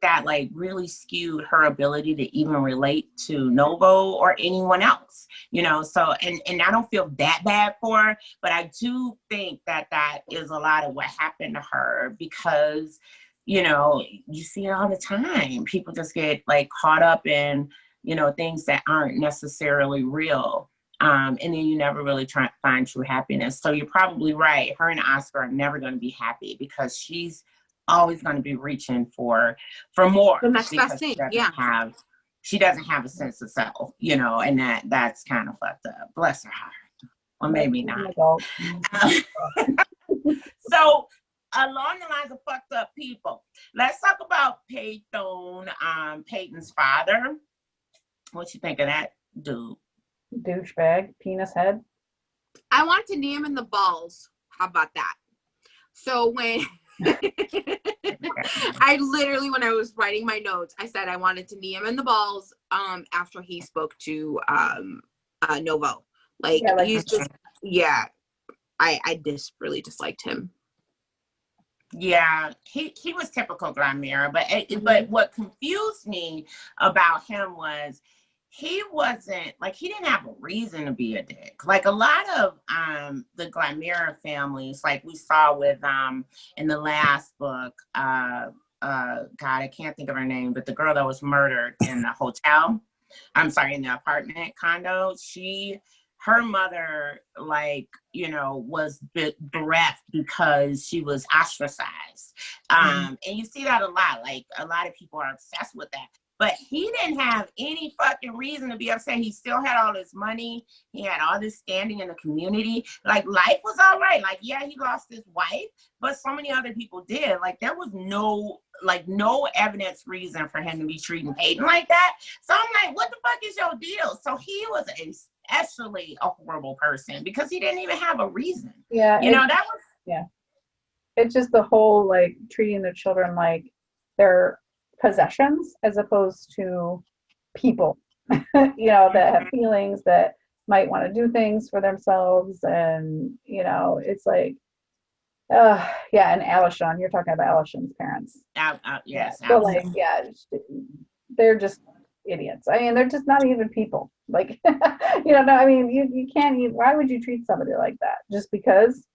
that like really skewed her ability to even relate to Novo or anyone else, you know. So and I don't feel that bad for her, but I do think that that is a lot of what happened to her because, you know, you see it all the time. People just get like caught up in, you know, things that aren't necessarily real. And then you never really try to find true happiness. So you're probably right. Her and Oscar are never going to be happy because she's always going to be reaching for more The next best because thing, yeah. she doesn't have a sense of self, you know, and that's kind of fucked up. Bless her heart. Well, maybe not. Adult. So along the lines of fucked up people, let's talk about Peyton, Peyton's father. What you think of that dude? Douchebag, penis head. I want to knee him in the balls. How about that? So when I literally, when I was writing my notes, I said I wanted to knee him in the balls after he spoke to Novo. Like, Yeah, like he's just, yeah, I just really disliked him. Yeah, he was typical Glamira, but what confused me about him was he wasn't like he didn't have a reason to be a dick. Like a lot of the Glamira families, like we saw with in the last book, God, I can't think of her name, but the girl that was murdered in the hotel. I'm sorry, in the apartment condo, her mother, like, you know, was bereft because she was ostracized. And you see that a lot. Like, a lot of people are obsessed with that. But he didn't have any fucking reason to be upset. He still had all this money. He had all this standing in the community. Like, life was all right. Like, yeah, he lost his wife, but so many other people did. Like, there was no evidence reason for him to be treating Peyton like that. So I'm like, what the fuck is your deal? So he was especially a horrible person because he didn't even have a reason. Yeah. You know, that was. Yeah. It's just the whole, like, treating their children like they're possessions as opposed to people, you know, that have feelings, that might want to do things for themselves. And, you know, it's like, yeah. And Alishon, you're talking about Alishon's parents. Yes. So, like, yeah, they're just idiots. I mean, they're just not even people. Like, you know, no, I mean, you can't even, why would you treat somebody like that? Just because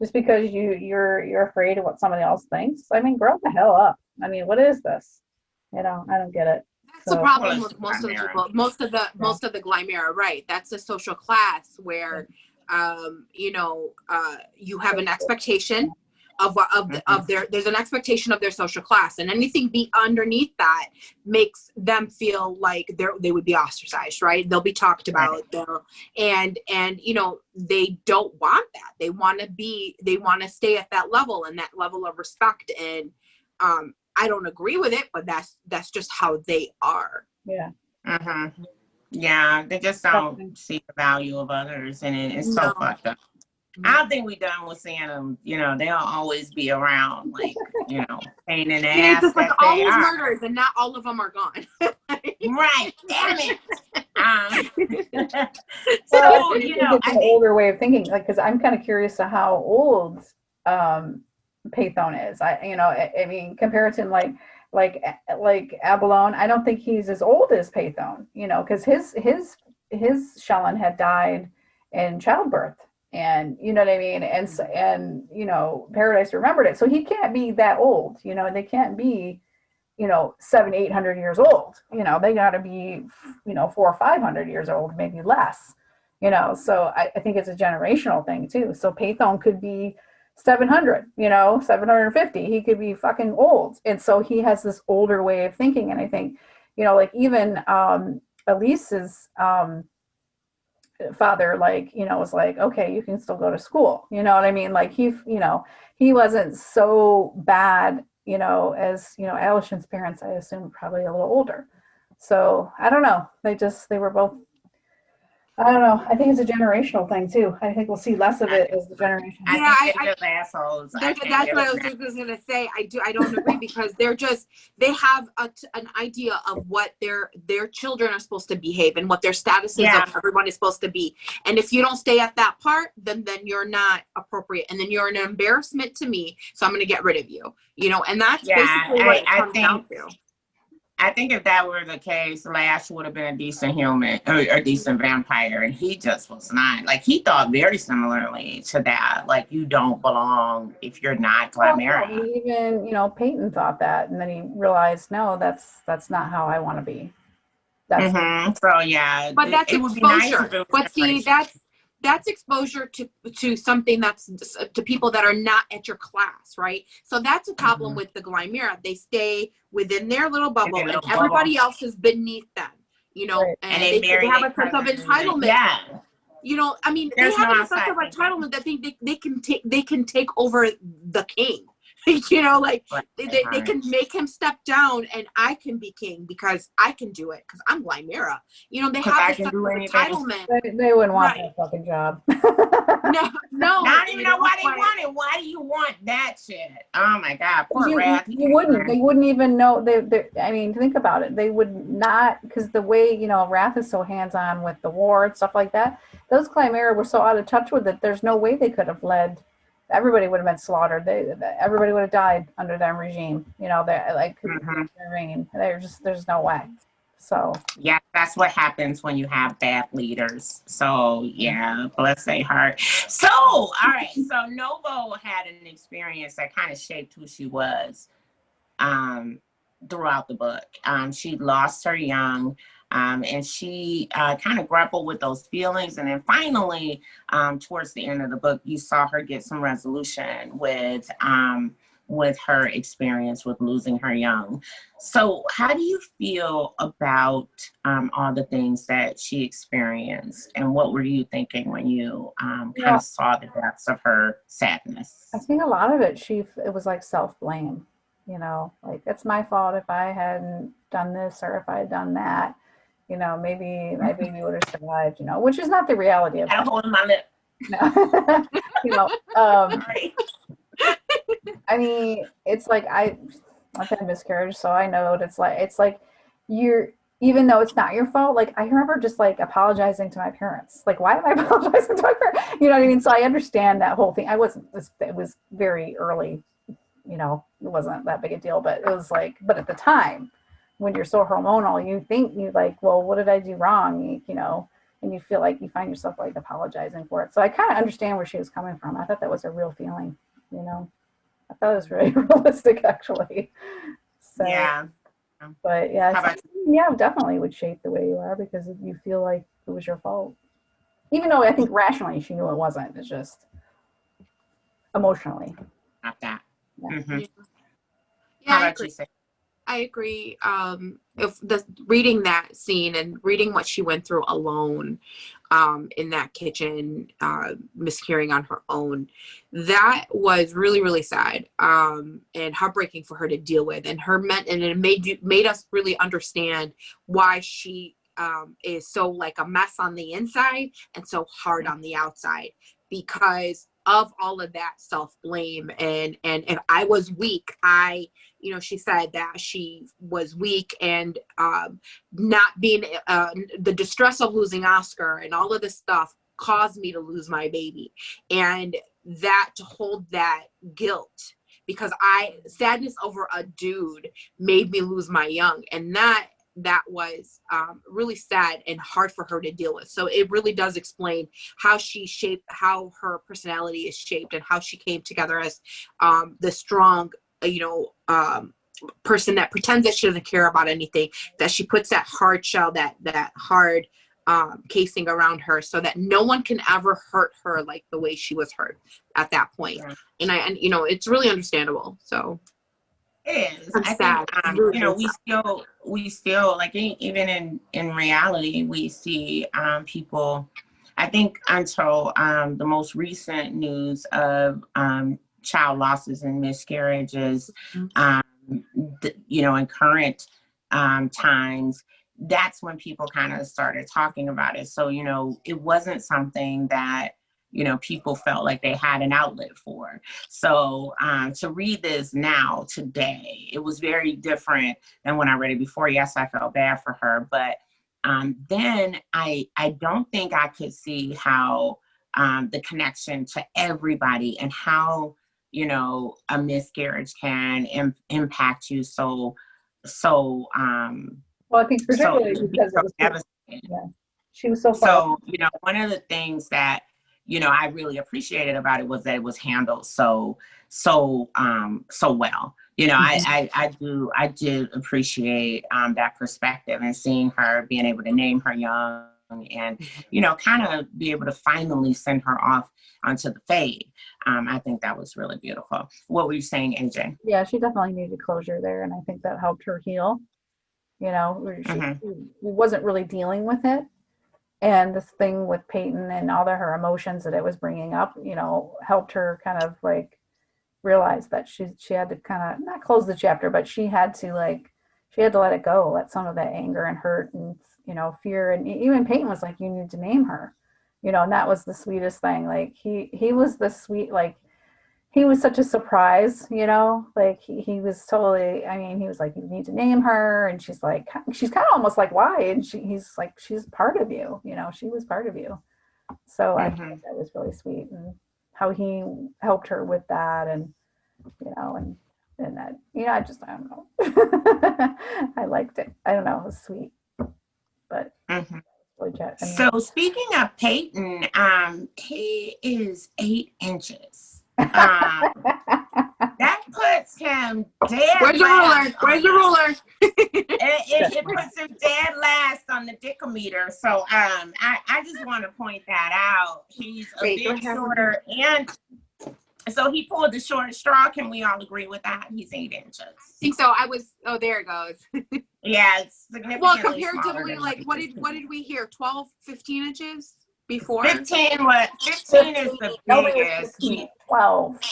you're afraid of what somebody else thinks? I mean, grow the hell up. I mean, what is this? You know, I don't get it. That's the problem with most of the people, most of the Glimera, right? That's a social class where, you know, you have an expectation there's an expectation of their social class, and anything be underneath that makes them feel like they would be ostracized, right? They'll be talked about, and you know, they don't want that. They want to stay at that level and that level of respect. And I don't agree with it, but that's just how they are. Yeah. Mm-hmm. Yeah, they just don't see the value of others, and it's so fucked up. I don't think we done with seeing them. You know, they'll always be around, like, you know, pain in the ass. It's just like all those murders, and not all of them are gone. Right? Damn it. So you know, it's an older way of thinking. Like, because I'm kind of curious to how old Paython is. I mean, comparison, like Abalone, I don't think he's as old as Paython. You know, because his Shalon had died in childbirth. And you know what I mean? And you know, Paradise remembered it. So he can't be that old, you know, and they can't be, you know, 700-800 years old. You know, they gotta be, you know, 400 or 500 years old, maybe less, you know. So I think it's a generational thing too. So Paython could be 700, you know, 750. He could be fucking old. And so he has this older way of thinking. And I think, you know, like even Elise's father, like, you know, was like, okay, you can still go to school, you know what I mean? Like, he, you know, he wasn't so bad, you know, as, you know, Alishon's parents, I assume, probably a little older. So I don't know, they were both, I don't know, I think it's a generational thing too. I think we'll see less of it as the generation. I they're just assholes. That's what I was just gonna say. I don't agree, because they have an idea of what their children are supposed to behave and what their statuses of everyone is supposed to be. And if you don't stay at that part, then you're not appropriate, and then you're an embarrassment to me. So I'm gonna get rid of you. You know, and that's basically what it comes down to. I think if that were the case, Lash would have been a decent human or a decent vampire, and he just was not. Like, he thought very similarly to that. Like, you don't belong if you're not Glimera. Well, even, you know, Peyton thought that, and then he realized, no, that's not how I want to be. That's So yeah, but that's it would be nice if it was but see, that's exposure to something that's to people that are not at your class, right? So that's a problem with the Glimera. They stay within their little bubble, and everybody else is beneath them, you know, and they have a sense of entitlement. Yeah. You know, I mean, they have a sense of entitlement that they can take over the king. You know, like they can make him step down, and I can be king because I can do it because I'm Glimera. You know, they have this sense of entitlement. They wouldn't want that fucking job. No. I don't even know why they want it. Why do you want that shit? Oh my God, poor Wrath. You wouldn't. They wouldn't even know. I mean, think about it. They would not, because the way, you know, Wrath is so hands-on with the war and stuff like that. Those Glimera were so out of touch with it. There's no way they could have led. Everybody would have been slaughtered. Everybody would have died under their regime. You know, their reign. There's no way. So yeah, that's what happens when you have bad leaders. So yeah, bless their heart. So all right, so Novo had an experience that kind of shaped who she was. throughout the book. She lost her young, and she kind of grappled with those feelings. And then finally, towards the end of the book, you saw her get some resolution with her experience with losing her young. So how do you feel about all the things that she experienced? And what were you thinking when you kind of saw the depths of her sadness? I think a lot of it, it was like self-blame, like it's my fault if I hadn't done this or if I had done that, maybe my baby would have survived, which is not the reality of it. I'm holding my lip. Right. I mean, it's like I've had miscarriage, so I know it's like you're, even though it's not your fault, like I remember just like apologizing to my parents. Like, why am I apologizing to my parents? You know what I mean? So I understand that whole thing. It was very early, it wasn't that big a deal, but it was like, but at the time when you're so hormonal, you think well, what did I do wrong? And you feel like you find yourself like apologizing for it. So I kind of understand where she was coming from. I thought that was a real feeling, I thought it was really realistic, actually. So, yeah. But yeah, definitely would shape the way you are because you feel like it was your fault. Even though I think rationally she knew it wasn't. It's just emotionally. Not that. Yeah. Mm-hmm. Yeah, How about you, Say? I agree. If reading that scene and reading what she went through alone, in that kitchen, miscarrying on her own, that was really, really sad, and heartbreaking for her to deal with. And it made us really understand why she is so like a mess on the inside and so hard on the outside, because of all of that self-blame. And if I was weak, she said that she was weak, and not being the distress of losing Oscar and all of this stuff caused me to lose my baby. And that, to hold that guilt, because sadness over a dude made me lose my young. And that was really sad and hard for her to deal with. So it really does explain how her personality is shaped and how she came together as the strong, person that pretends that she doesn't care about anything, that she puts that hard shell, that hard casing around her, so that no one can ever hurt her like the way she was hurt at that point. Yeah. And it's really understandable. So it is. I think we still like, even in reality, we see people. I think until the most recent news of child losses and miscarriages, in current times, that's when people kind of started talking about it. So it wasn't something that people felt like they had an outlet for. So to read this now, today, it was very different than when I read it before. Yes, I felt bad for her, but then I don't think I could see how the connection to everybody and how, a miscarriage can impact you so well, I think particularly because it was devastating. Yeah. She was so far. So, one of the things that, I really appreciated about it was that it was handled so well. I did appreciate that perspective, and seeing her being able to name her young and, kind of be able to finally send her off onto the fade. I think that was really beautiful. What were you saying, AJ? Yeah, she definitely needed closure there, and I think that helped her heal. She wasn't really dealing with it. And this thing with Peyton and all of her emotions that it was bringing up, helped her kind of like realize that she had to kind of not close the chapter, but she had to let it go, let some of that anger and hurt and, fear. And even Peyton was like, you need to name her, and that was the sweetest thing. Like he was the sweet, like, he was such a surprise, like he was totally, he was like, you need to name her. And she's kind of almost like, why? And he's like, she's part of you, she was part of you. So I think that was really sweet, and how he helped her with that. And, and that, I don't know. I liked it. I don't know. It was sweet, but so speaking of Peyton, he is 8 inches. That put puts him dead Where's the ruler? last. Where's the ruler? It puts him dead last on the dickometer. So I just want to point that out. He's a bit shorter, and so he pulled the short straw. Can we all agree with that? He's 8 inches. I think so. Oh, there it goes. Yeah, it's significantly Well, smaller comparatively, than like what did we hear? 12, 15 inches before? 15? What? 15 is the Nobody was biggest. 15, 12. Can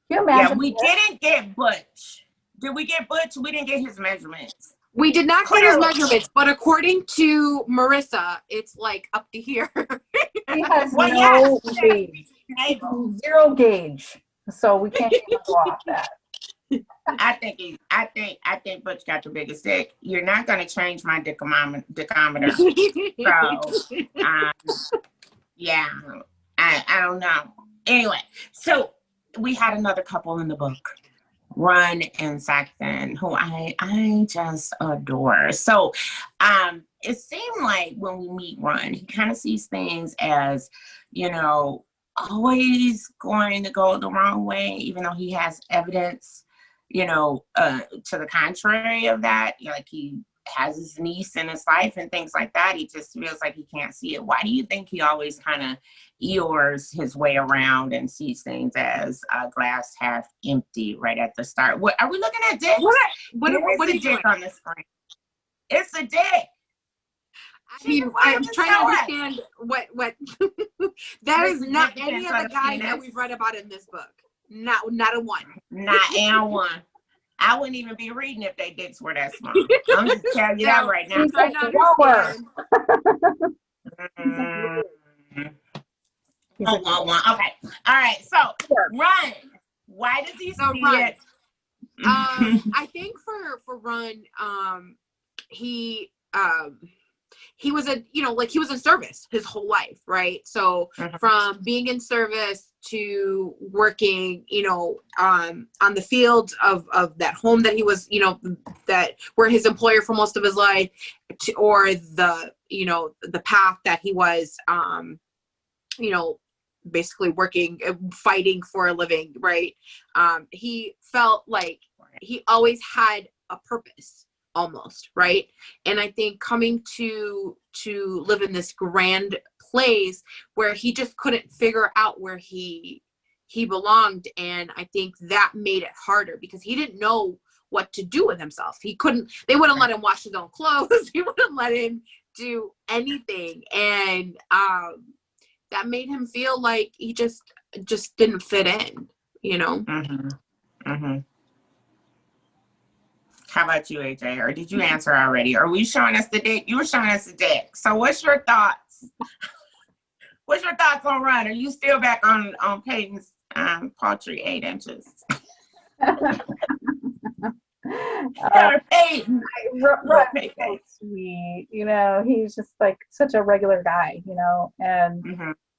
you Yeah, imagine? we didn't get Butch. Did we get Butch? We didn't get his measurements. We did not get his Clearly. measurements, but according to Marissa, it's like up to here. He has Well, no yeah, gauge. navel. 0 gauge. So we can't even go off that. I think Butch got the biggest dick. You're not gonna change my dickometer. So yeah, I don't know. Anyway, so we had another couple in the book, Run and Saxon, who I just adore. So it seemed like when we meet Run, he kind of sees things as, always going to go the wrong way, even though he has evidence, to the contrary of that. Like he has his niece in his life and things like that. He just feels like he can't see it. Why do you think he always kind of Eeyores his way around and sees things as a glass half empty right at the start? What are we looking at, Dick? What is Dick on the screen? It's a dick. I'm trying to understand what that is not any of the guys that we've read about in this book. Not a one. Not and one. I wouldn't even be reading if they dicks were that small. I'm just telling you that right now. Trying to understand. Okay. All right. So Run. Why does he see it? I think for Run, he was he was in service his whole life, right? So from being in service to working, on the field of that home that he was, that were his employer for most of his life, or the path that he was, basically working, fighting for a living, right? He felt like he always had a purpose, almost, right? And I think coming to live in this grand place where he just couldn't figure out where he belonged, and I think that made it harder because he didn't know what to do with himself. They wouldn't let him wash his own clothes. He wouldn't let him do anything, and that made him feel like he just didn't fit in, How about you, AJ? Or did you answer already? Or were you showing us the dick? You were showing us the dick. So what's your thoughts? What's your thoughts on Run? Are you still back on Peyton's paltry 8 inches? Peyton. Run's so sweet. He's just like such a regular guy, and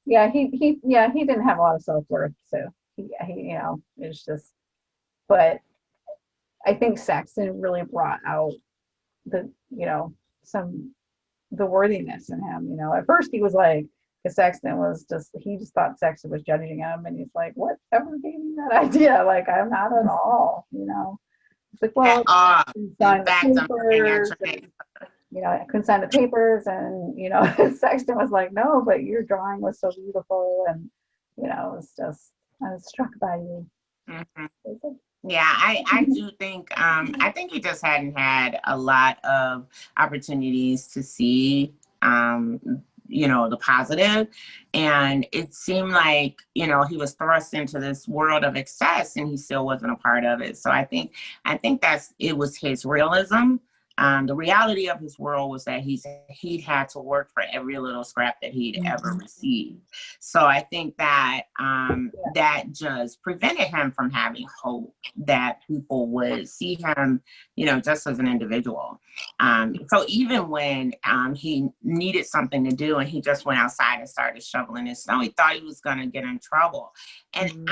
he didn't have a lot of self-worth, so he it's just, but I think Saxon really brought out the worthiness in him. At first he was like, Saxon was he just thought Saxon was judging him, and he's like, whatever gave you that idea? Like, I'm not at all, It's like, well, I couldn't sign the papers, and Saxon was like, no, but your drawing was so beautiful, and it's just, I was struck by you. Yeah, I do think I think he just hadn't had a lot of opportunities to see the positive, and it seemed like he was thrust into this world of excess, and he still wasn't a part of it. So I think it was his realism. The reality of his world was that he'd had to work for every little scrap that he'd ever received. So I think that that just prevented him from having hope that people would see him, just as an individual. So even when he needed something to do and he just went outside and started shoveling his snow, he thought he was going to get in trouble. And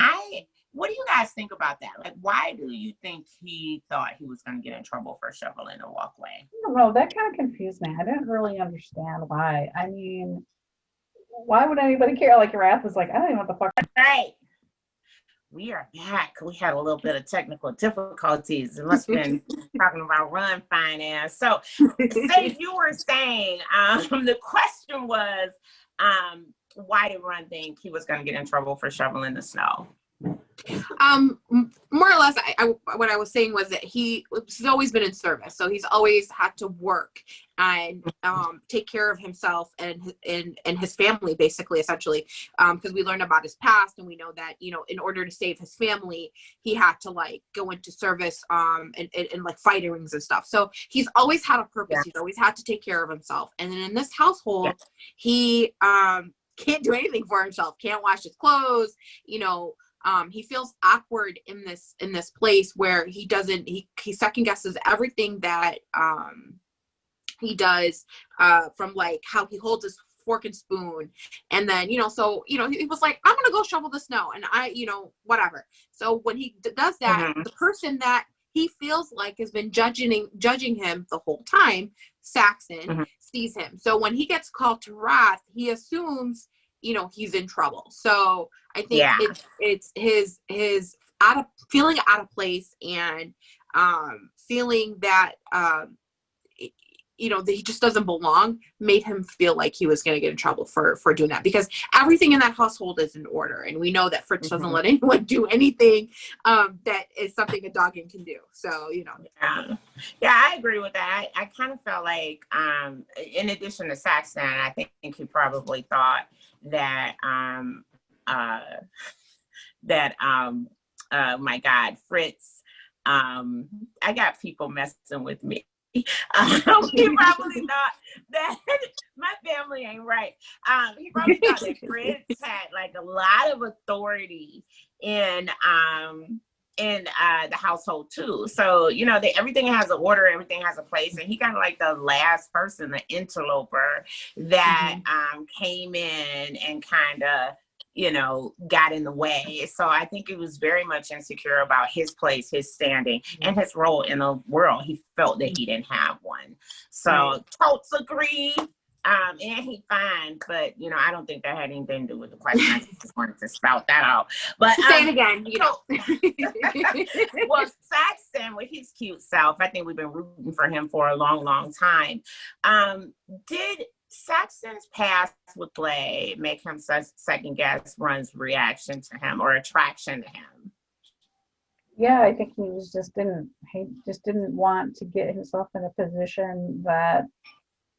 what do you guys think about that? Like, why do you think he thought he was going to get in trouble for shoveling a walkway? I don't know. That kind of confused me. I didn't really understand why. I mean, why would anybody care? Like, Wrath was like, I don't even know what the fuck. Right. We are back. We had a little bit of technical difficulties. It must have been talking about run finance. So, say you were saying, the question was, why did Run think he was going to get in trouble for shoveling the snow? More or less, what I was saying was that he's always been in service, so he's always had to work and take care of himself and his family, basically, essentially, because we learned about his past, and we know that, you know, in order to save his family, he had to like go into service and like fighting rings and stuff. So he's always had a purpose. Yeah. He's always had to take care of himself, and then in this household, he can't do anything for himself, can't wash his clothes, you know. He feels awkward in this place where he second guesses everything that he does, from like how he holds his fork and spoon, and then, you know, so, you know, he was like, I'm gonna go shovel the snow, and you know, whatever. So when he does that, the person that he feels like has been judging him the whole time, Saxon, sees him. So when he gets called to wrath, he assumes, you know, he's in trouble. So I think it's his feeling out of place, and feeling that you know, that he just doesn't belong, made him feel like he was going to get in trouble for doing that, because everything in that household is in order, and we know that Fritz doesn't let anyone do anything that is something a doggy can do. So, you know. Yeah, I agree with that. I kind of felt like, in addition to Saxon, I think he probably thought that my God, Fritz, I got people messing with me. He probably thought that my family ain't right. He probably thought that Fritz had like a lot of authority in the household too. So, you know, everything has an order, everything has a place, and he kind of like the last person, the interloper that came in and kind of, you know, got in the way. So I think he was very much insecure about his place, his standing, and his role in the world. He felt that he didn't have one. So totes agree. And he fine, but, you know, I don't think that had anything to do with the question. I just wanted to spout that out. But say it again, you know. Well, Saxon, with his cute self, I think we've been rooting for him for a long, long time. Did Saxon's past with Blade make him second guess Run's reaction to him or attraction to him? Yeah, I think he just didn't want to get himself in a position that,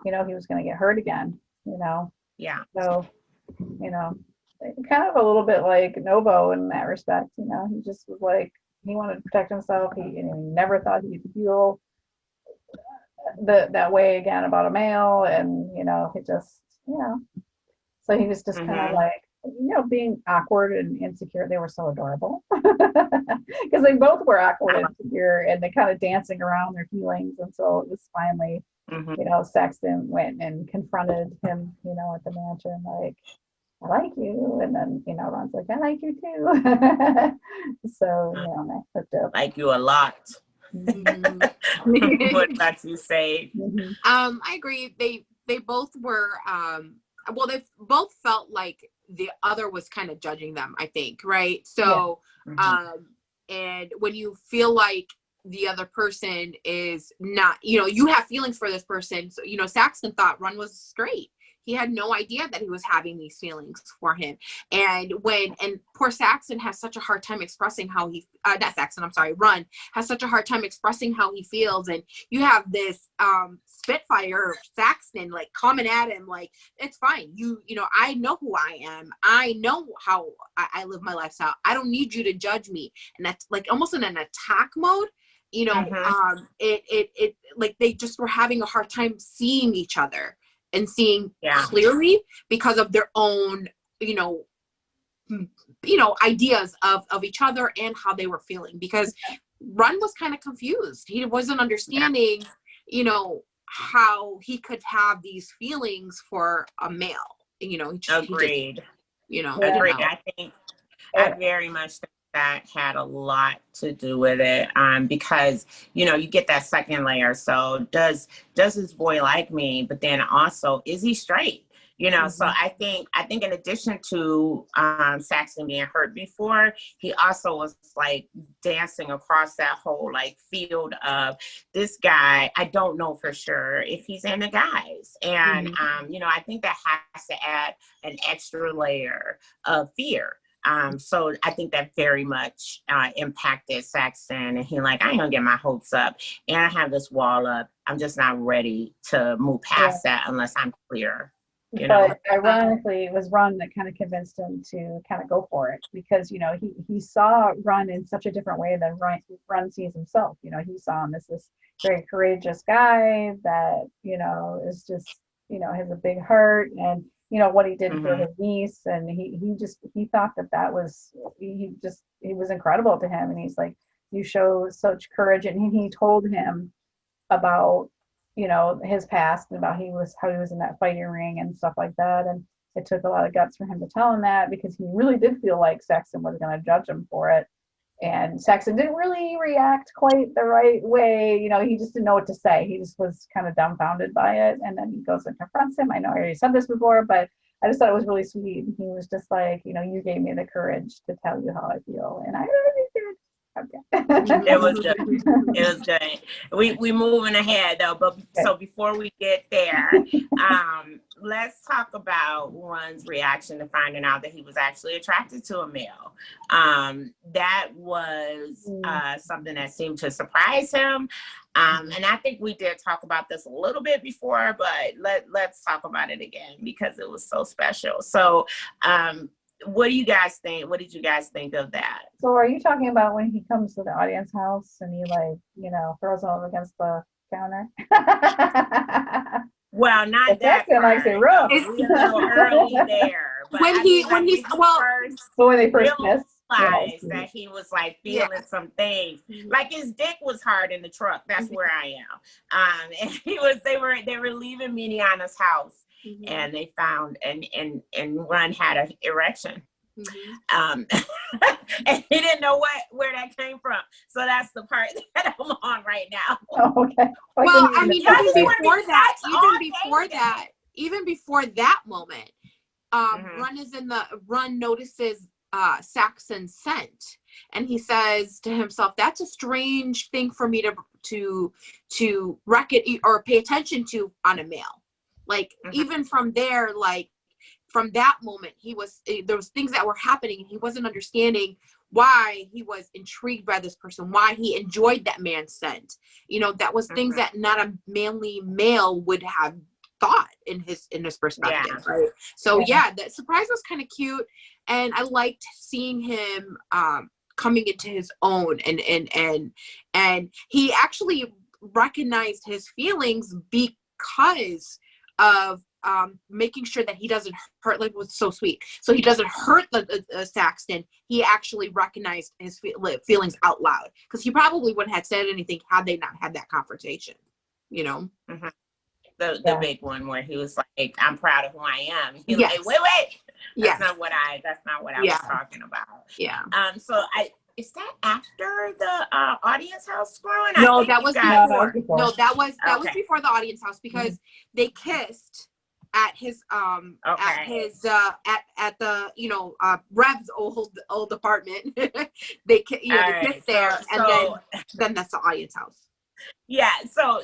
you know, he was going to get hurt again, you know? Yeah. So, you know, kind of a little bit like Novo in that respect, you know, he just was like, he wanted to protect himself. He never thought he could feel that way again about a male. And, you know, he just, you know, so he was just kind of like, you know, being awkward and insecure. They were so adorable because they both were awkward and insecure, and they kind of dancing around their feelings. And so it was finally, you know, Saxon went and confronted him, you know, at the mansion, like, I like you. And then, you know, Ron's like, I like you too. So, you know, they hooked up. Like you a lot. What about you, say? I agree. They both were, well, they both felt like the other was kind of judging them, I think, right? So, and when you feel like the other person is not, you know, you have feelings for this person. So, you know, Saxon thought Run was straight. He had no idea that he was having these feelings for him. And poor Saxon has such a hard time expressing how not Saxon, I'm sorry, Run has such a hard time expressing how he feels. And you have this Spitfire Saxon like coming at him like, it's fine. You know, I know who I am. I know how I live my lifestyle. I don't need you to judge me. And that's like almost in an attack mode. You know, it like they just were having a hard time seeing each other and seeing clearly because of their own, you know, ideas of each other and how they were feeling, because Run was kind of confused. He wasn't understanding, you know, how he could have these feelings for a male, you know. Agreed. You know, agreed. I think I very much think that had a lot to do with it, because, you know, you get that second layer. So does this boy like me? But then also, is he straight? You know, so I think in addition to Saxon being hurt before, he also was like dancing across that whole like field of this guy. I don't know for sure if he's into guys, and you know, I think that has to add an extra layer of fear. So I think that very much impacted Saxon, and he like, I ain't gonna get my hopes up, and I have this wall up. I'm just not ready to move past that unless I'm clear. You know? But ironically, it was Ron that kind of convinced him to kind of go for it, because, you know, he saw Ron in such a different way than Ron sees himself. You know, he saw him as this very courageous guy that, you know, is just, you know, has a big heart, and, you know, what he did for his niece. And he thought that was, he was incredible to him. And he's like, you show such courage. And he told him about, you know, his past, and about how he was in that fighting ring and stuff like that. And it took a lot of guts for him to tell him that, because he really did feel like Saxon was going to judge him for it. And Saxon didn't really react quite the right way. You know, he just didn't know what to say. He just was kind of dumbfounded by it. And then he goes and confronts him. I know I already said this before, but I just thought it was really sweet. He was just like, you know, you gave me the courage to tell you how I feel. And I really did. Okay. It was good. It was good. We moving ahead though, but so before we get there, let's talk about Ron's reaction to finding out that he was actually attracted to a male. That was something that seemed to surprise him. And I think we did talk about this a little bit before, but let's talk about it again because it was so special. So what do you guys think? What did you guys think of that? So are you talking about when he comes to the audience house and he, like, you know, throws him up against the counter? Well, not that part. Likes it rough. It's a little early there. But when they first kissed, that he was like feeling some things. Like his dick was hard in the truck. That's where I am. And they were leaving Miniana's house. And they found and Ron had an erection. And he didn't know where that came from. So that's the part that I'm on right now. Oh, okay. Well, I mean, even before that moment, Ron notices Saxon's scent, and he says to himself, "That's a strange thing for me to reckon or pay attention to on a male." Like even from there, like from that moment, there was things that were happening, and he wasn't understanding why he was intrigued by this person, why he enjoyed that man's scent. You know, that was things that not a manly male would have thought in his perspective. Right? So that surprise was kind of cute, and I liked seeing him coming into his own, and he actually recognized his feelings because of making sure that he doesn't hurt, like, was so sweet. So he doesn't hurt the Saxton. He actually recognized his feelings out loud, because he probably wouldn't have said anything had they not had that confrontation, you know? The big one where he was like, I'm proud of who I am. He was like, wait. That's not what I was talking about. Yeah. So is that after the audience house screwing? No, that was before. No, that was before the audience house, because they kissed at his at the, you know, Rev's old apartment. they kissed there, and then that's the audience house. Yeah, so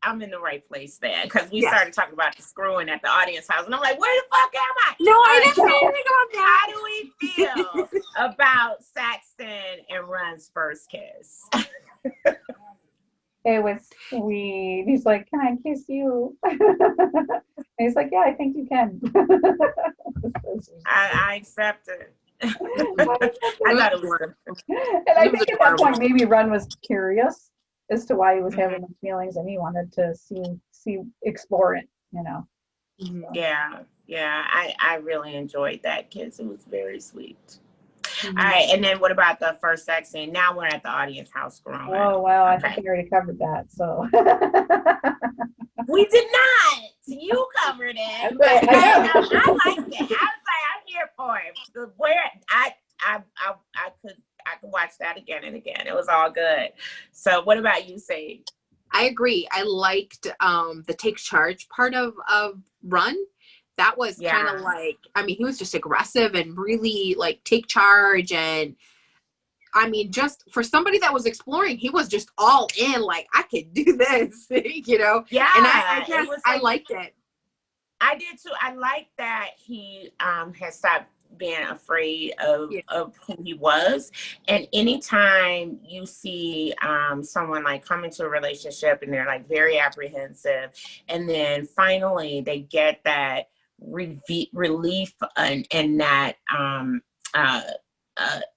I'm in the right place then, because we started talking about the screwing at the audience house, and I'm like, where the fuck am I? No, I didn't say anything about that. How do we feel about Saxton and Ron's first kiss? It was sweet. He's like, can I kiss you? And he's like, yeah, I think you can. I accept it. I thought it was. And I think at that point, maybe Ron was curious as to why he was having those feelings, and he wanted to explore it, you know. Yeah, I really enjoyed that kiss. It was very sweet. All right, and then what about the first sex scene? Now we're at the audience house growing. Oh, well, I think we already covered that, so. We did not. You covered it. I liked it. I was like, I'm here for it. Where I could watch that again and again. It was all good. So what about you, Sage? I agree. I liked the take charge part of Run. That was kind of like, I mean, he was just aggressive and really like take charge. And I mean, just for somebody that was exploring, he was just all in, like, I could do this, you know? Yeah. And I liked it. I did too. I like that he has stopped being afraid of who he was. And anytime you see someone like come into a relationship and they're like very apprehensive, and then finally they get that relief and that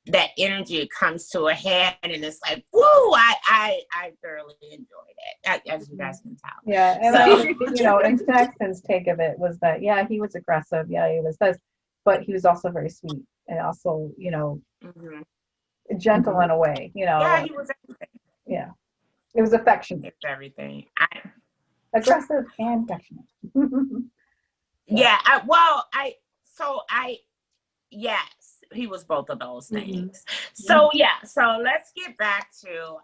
that energy comes to a head, and it's like, woo! I thoroughly enjoyed it, as you guys can tell. Yeah, and So, you know, and Saxon's take of it was that, yeah, he was aggressive, yeah, he was this, but he was also very sweet and also, you know, gentle in a way, you know. Yeah, he was everything. Yeah, it was affectionate. It's everything. Aggressive and affectionate. Yes, he was both of those things. So so let's get back to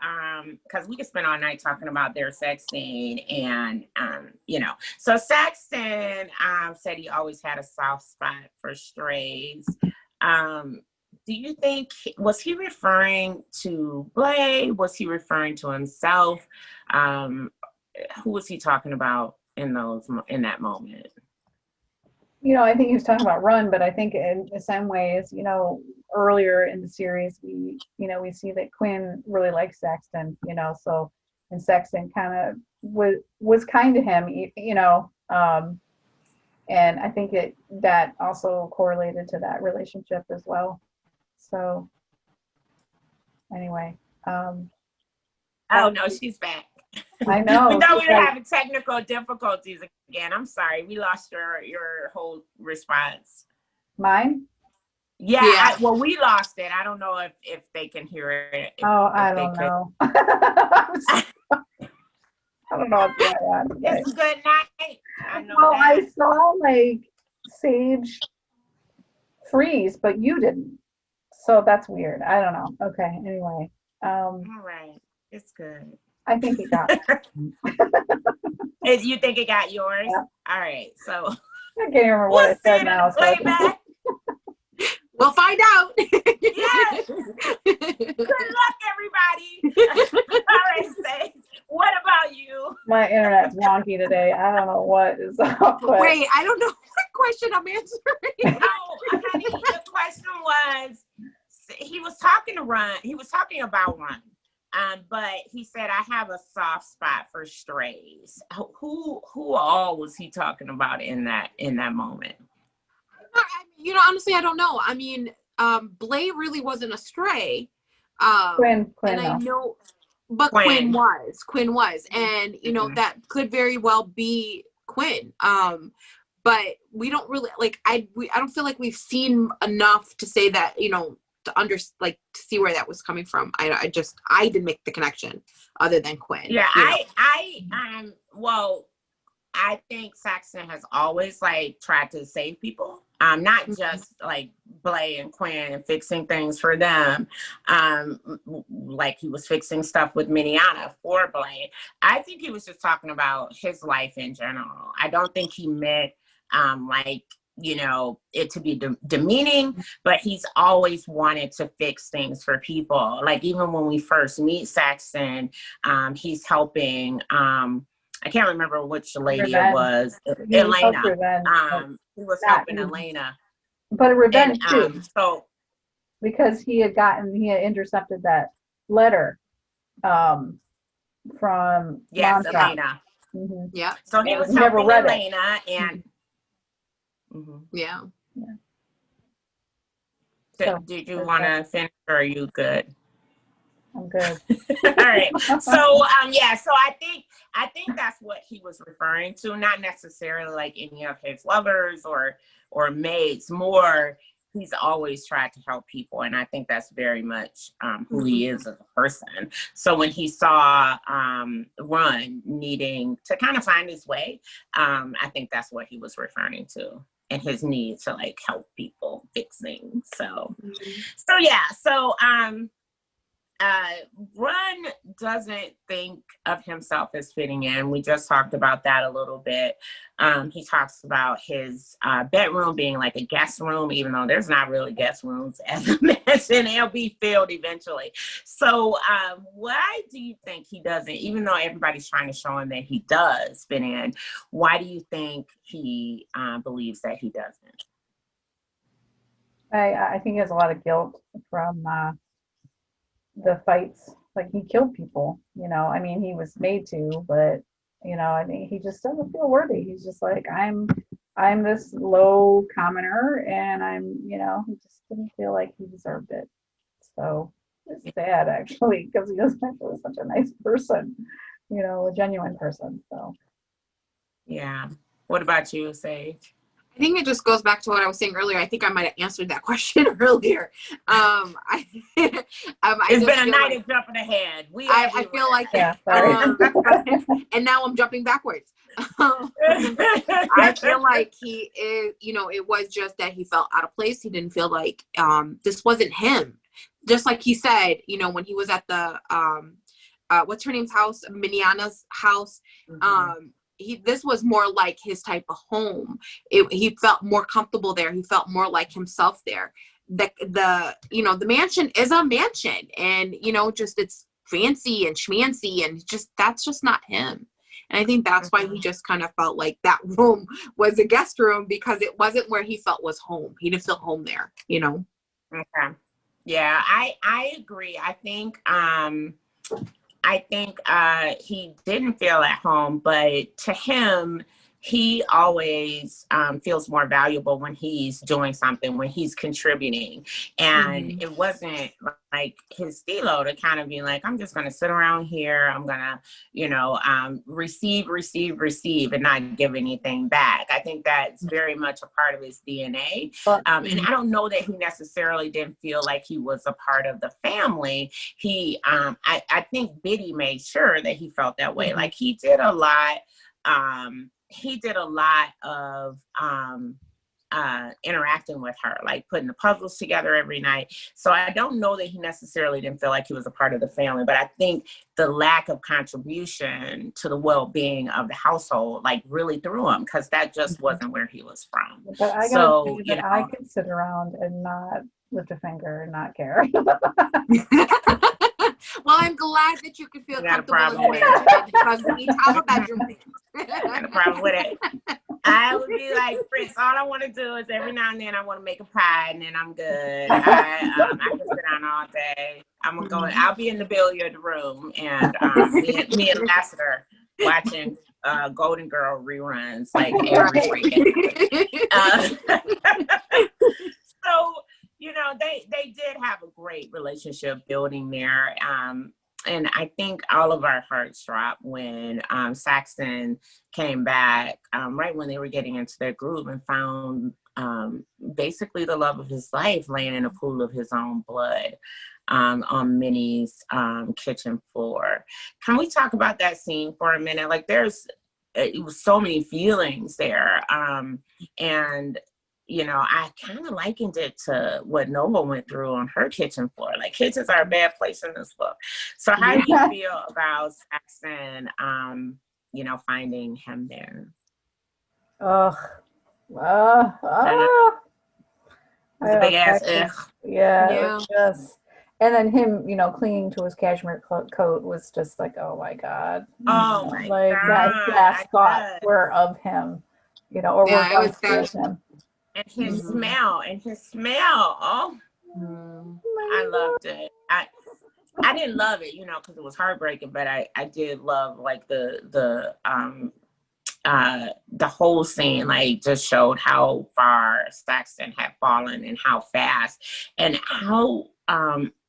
because we could spend all night talking about their sex scene, and you know, so Saxon said he always had a soft spot for strays. Do you think, was he referring to Blay? Was he referring to himself? Who was he talking about in that moment? You know, I think he was talking about Run, but I think in some ways, you know, earlier in the series, we see that Quinn really likes Saxon, you know, so, and Saxon kind of was kind to him, you know, and I think that also correlated to that relationship as well. So anyway, oh no, she's back. I know. We thought we were having technical difficulties again. I'm sorry. We lost your whole response. Mine? Yeah. Well, we lost it. I don't know if they can hear it. I don't know. I don't know what's going on. It's good night. I know well, that. I saw like Sage freeze, but you didn't. So that's weird. I don't know. Okay. Anyway. All right. It's good. I think it got You think it got yours? Yeah. All right. So I can't remember what I said now. Playback. We'll find out. Yes. Good luck, everybody. All right, Sage. What about you? My internet's wonky today. I don't know what is up. But Wait, I don't know what question I'm answering. Oh, honey, the question was, he was talking about Run. But he said, I have a soft spot for strays. Who all was he talking about in that moment? You know, honestly, I don't know. I mean, Blay really wasn't a stray. Quinn, and I know, but Quinn was, and you know, that could very well be Quinn. But we don't really I don't feel like we've seen enough to say that, you know, to see where that was coming from. I didn't make the connection other than Quinn. Yeah, I think Saxon has always tried to save people. Not just Blay and Quinn and fixing things for them. Like he was fixing stuff with Miniana for Blay. I think he was just talking about his life in general. I don't think he meant you know, it to be demeaning, but he's always wanted to fix things for people. Like even when we first meet Saxon, he's helping, I can't remember which lady it was. Elena. He was helping Elena. But a revenge too. So because he had intercepted that letter from Elena. Mm-hmm. Yeah. So he was helping Elena and yeah. Did you want to finish, or are you good? I'm good. All right. So so I think that's what he was referring to, not necessarily like any of his lovers or mates. More, he's always tried to help people, and I think that's very much who he is as a person. So when he saw Run needing to kind of find his way, I think that's what he was referring to, and his need to help people fix things. So Ron doesn't think of himself as fitting in. We just talked about that a little bit. He talks about his bedroom being like a guest room, even though there's not really guest rooms, as I mentioned. They'll be filled eventually. So why do you think he doesn't, even though everybody's trying to show him that he does fit in, why do you think he believes that he doesn't? I think he has a lot of guilt from the fights. Like he killed people, I mean, he was made to, but I think he just doesn't feel worthy. He's just like, I'm this low commoner, and he just didn't feel like he deserved it. So it's sad, actually, because he was actually such a nice person, a genuine person. So Yeah. What about you, Sage? I think it just goes back to what I was saying earlier. I think I might have answered that question earlier. It's been a night of jumping ahead. I feel like, yeah, sorry. And now I'm jumping backwards. I feel like he is, it was just that he felt out of place. He didn't feel like this wasn't him. Just like he said, when he was at the what's her name's house, Miniana's house. Mm-hmm. This was more like his type of home. He felt more comfortable there. He felt more like himself there. The mansion is a mansion, and just it's fancy and schmancy, and that's just not him. And I think that's why he just kind of felt like that room was a guest room, because it wasn't where he felt was home. He didn't feel home there, Okay. Yeah, I agree. I think he didn't feel at home, but to him, he always feels more valuable when he's doing something, when he's contributing. And Mm-hmm. it wasn't like his stilo to kind of be like, I'm just going to sit around here. I'm going to, receive, and not give anything back. I think that's very much a part of his DNA. And I don't know that he necessarily didn't feel like he was a part of the family. I think Biddy made sure that he felt that way. Like he did a lot. He did a lot of interacting with her, like putting the puzzles together every night. So I don't know that he necessarily didn't feel like he was a part of the family, but I think the lack of contribution to the well-being of the household, like, really threw him, because that just wasn't where he was from. But I gotta say that I could sit around and not lift a finger and not care. Well, I'm glad that you could feel comfortable with it, because we have a bedroom. Got a problem with it. I would be like, Fritz, all I want to do is every now and then I want to make a pie, and then I'm good. I can sit down all day. I'm gonna go. I'll be in the billiard room, and me and Lassiter watching Golden Girl reruns like every weekend. So they did have a great relationship building there. And I think all of our hearts dropped when Saxon came back, right when they were getting into their groove, and found basically the love of his life laying in a pool of his own blood on Minnie's kitchen floor. Can we talk about that scene for a minute? Like, it was so many feelings there. And I kind of likened it to what Nova went through on her kitchen floor. Like, kitchens are a bad place in this book. So how do you feel about Saxon, finding him there? It's a big ass ugh. Yeah. Just, and then him, clinging to his cashmere coat was just like, oh my God. Oh my God. That last thoughts were of him, or were of him. And his smell, oh, I loved it. I didn't love it, because it was heartbreaking, but I did love, like, the whole scene, like, just showed how far Saxon had fallen and how fast, and how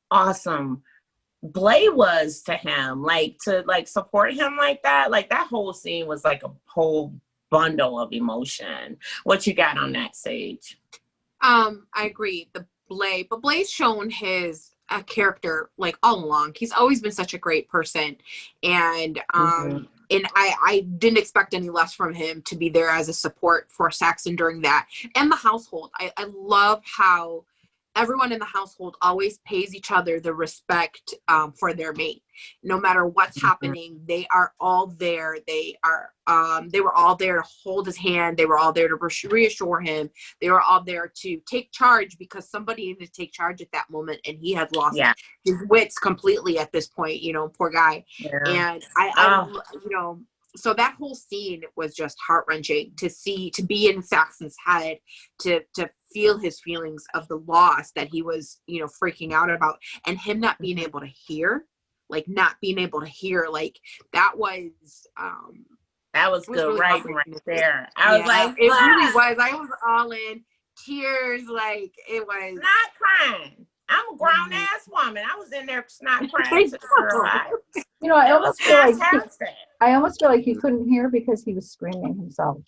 awesome Blay was to him, like, to, like, support him like that. Like, that whole scene was like a whole bundle of emotion. What you got on that, Sage? I agree. But Blay's shown his character, like, all along. He's always been such a great person, and and I didn't expect any less from him to be there as a support for Saxon during that, and the household. I love how everyone in the household always pays each other the respect for their mate. No matter what's happening, they are all there. They were all there to hold his hand. They were all there to reassure him. They were all there to take charge, because somebody needed to take charge at that moment, and he had lost his wits completely at this point, you know, poor guy. Yeah. And I you know, so that whole scene was just heart-wrenching to be in Saxon's head, to feel his feelings of the loss that he was, you know, freaking out about, and him not being able to hear, like that was good, really right there. I was like, it really was. I was all in tears, like it was. Not crying. I'm a grown ass woman. I was in there not crying to her life. You know, I almost feel like he couldn't hear because he was screaming himself.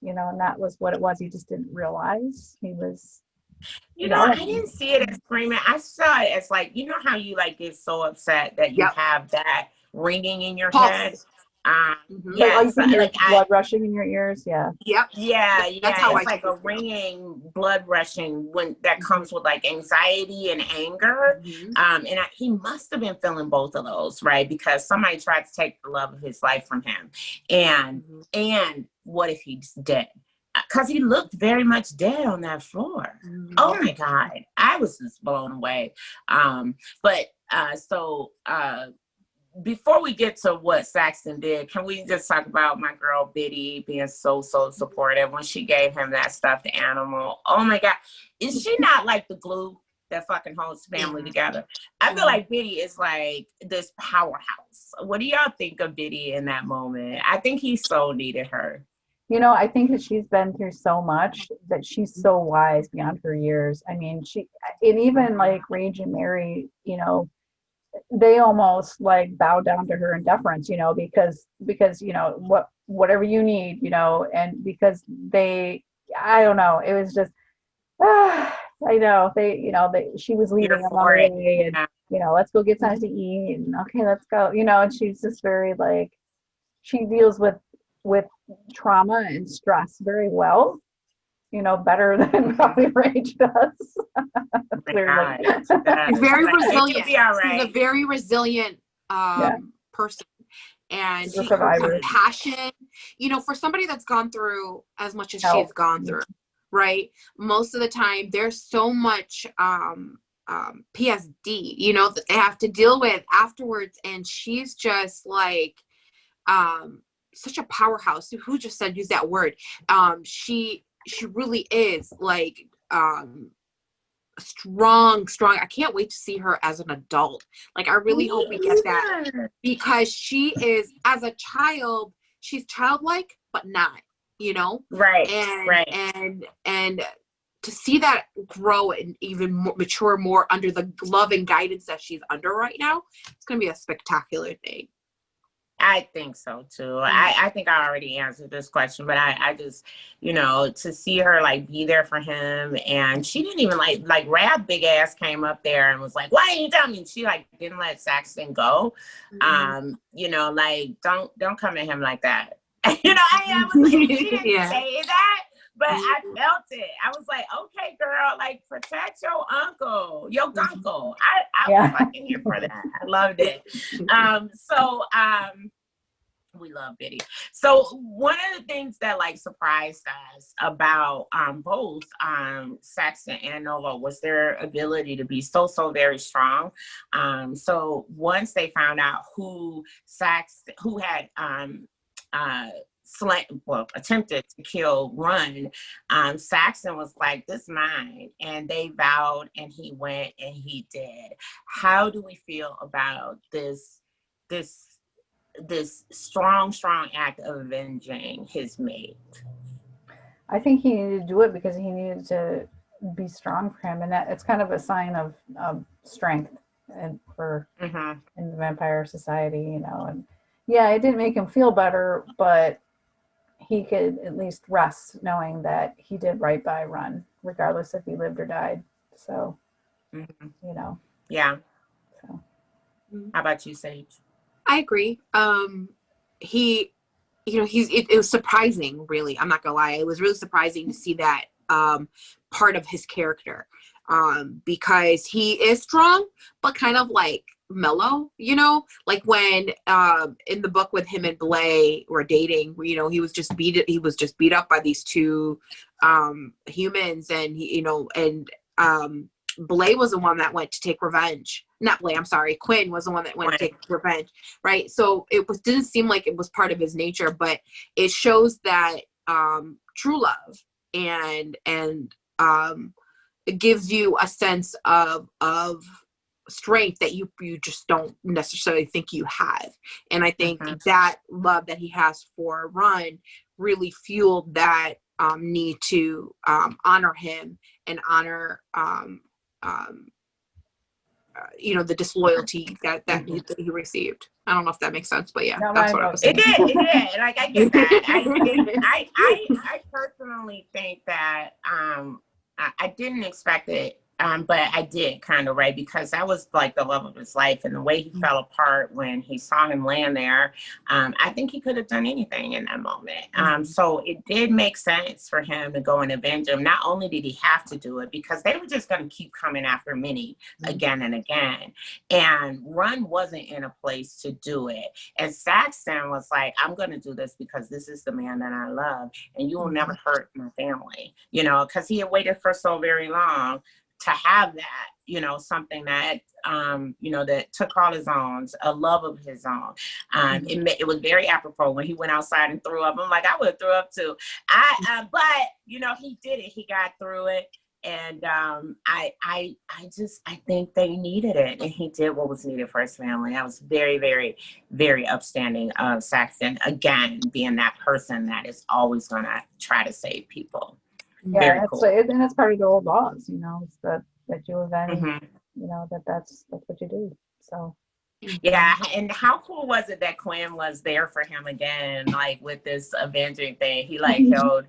You know, and that was what it was. He just didn't realize he was. You know, I didn't see it as screaming. I saw it as like, you know how you like get so upset that you have that ringing in your head. Yeah, so, like blood rushing in your ears. Yeah. Yep. Yeah. That's how it's like a ringing, blood rushing when that comes with like anxiety and anger. He must have been feeling both of those, right? Because somebody tried to take the love of his life from him, and what if he's dead? Because he looked very much dead on that floor. Oh my God, I was just blown away. Before we get to what Saxon did, can we just talk about my girl Biddy being so supportive when she gave him that stuffed animal? Oh my God. Is she not like the glue that fucking holds family together? I feel like Biddy is like this powerhouse. What do y'all think of Biddy in that moment? I think he so needed her. You know, I think that she's been through so much, that she's so wise beyond her years. I mean, and even like Rage and Mary, you know, they almost like bow down to her in deference, you know, because you know, whatever you need, you know, and because I don't know, it was just I know she was leading them on the way, and you know, let's go get something to eat, and okay, let's go, you know, and she's just very like, she deals with trauma and stress very well, you know, better than probably Rage does. Clearly. She's very resilient. She's a very resilient person. And her compassion, you know, for somebody that's gone through as much as she's gone through, right? Most of the time there's so much PSD, you know, that they have to deal with afterwards. And she's just like such a powerhouse. Who just said use that word? She really is like strong. I can't wait to see her as an adult. Like, I really hope we get that, because she is, as a child, she's childlike, but not, you know? Right. And to see that grow and even mature more under the love and guidance that she's under right now, it's going to be a spectacular thing. I think so too. I think I already answered this question, but I just, you know, to see her like be there for him, and she didn't even like Rab big ass came up there and was like, "Why didn't you tell me?" She like didn't let Saxon go. You know, like don't come at him like that. You know, I was like, she didn't say that, but I felt it. I was like, okay, girl, like protect your uncle, your gunkle. I was fucking here for that. I loved it. We love Biddy. So one of the things that like surprised us about both Saxon and Nova was their ability to be so very strong. So once they found out who had attempted to kill Run, Saxon was like, "This mine," and they vowed, and he went and he did. How do we feel about this strong act of avenging his mate? I think he needed to do it because he needed to be strong for him, and that it's kind of a sign of strength and in the vampire society, you know. And it didn't make him feel better, but he could at least rest knowing that he did right by Run, regardless if he lived or died. So, you know. Yeah. So. How about you, Sage? I agree. It was surprising, really. I'm not gonna lie. It was really surprising to see that part of his character. because he is strong, but kind of like mellow, you know, like when in the book with him and Blay were dating, you know, he was just beat up by these two humans, and he, you know, and Blay was the one that went to take revenge. Not Blay, I'm sorry, Quinn was the one that went to take revenge, right? So it didn't seem like it was part of his nature, but it shows that true love and it gives you a sense of strength that you just don't necessarily think you have. And I think that love that he has for Run really fueled that need to honor him and honor you know, the disloyalty that he received. I don't know if that makes sense, but yeah, No, that's I what I know. was It saying. did. Like, I get that. I personally think that I didn't expect it, but I did kind of, right? Because that was like the love of his life, and the way he fell apart when he saw him land there. I think he could have done anything in that moment. So it did make sense for him to go and avenge him. Not only did he have to do it, because they were just going to keep coming after Minnie again and again. And Run wasn't in a place to do it. And Saxon was like, I'm going to do this because this is the man that I love, and you will never hurt my family, you know, because he had waited for so very long to have that, you know, something that, you know, that took all his own, a love of his own. It was very apropos when he went outside and threw up. I'm like, I would have threw up too. But, you know, he did it. He got through it. And I think they needed it, and he did what was needed for his family. I was very, very, very upstanding of Saxon, again, being that person that is always going to try to save people. Yeah, Very it's cool. like, and it's part of the old laws, you know, it's that you avenge, Mhm. you know, that's what you do. So Yeah, and how cool was it that Quinn was there for him again, like with this avenging thing? He like held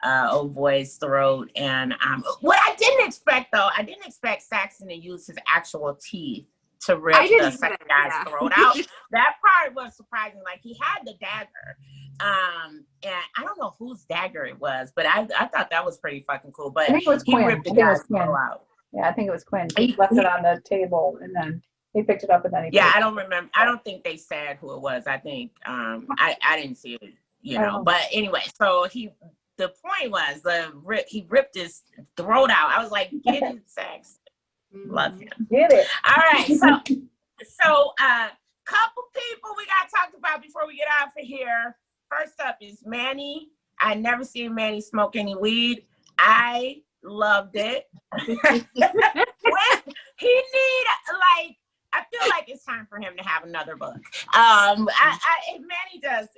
old boy's throat, and what I didn't expect though, I didn't expect Saxon to use his actual teeth to rip the second guy's throat out. That part was surprising. Like, he had the dagger, and I don't know whose dagger it was, but I thought that was pretty fucking cool. But I think it was he Quinn. ripped the guy's throat out. Yeah, I think it was Quinn. He left it on the table, and then he picked it up, and then he. Yeah, I don't remember. I don't think they said who it was. I think I didn't see it, you know. But anyway, so the point was he ripped his throat out. I was like, get it, Sax. Love him. Get it. All right, so couple people we got talked about before we get out of here. First up is Manny. I never seen Manny smoke any weed. I loved it. I feel like it's time for him to have another book. Manny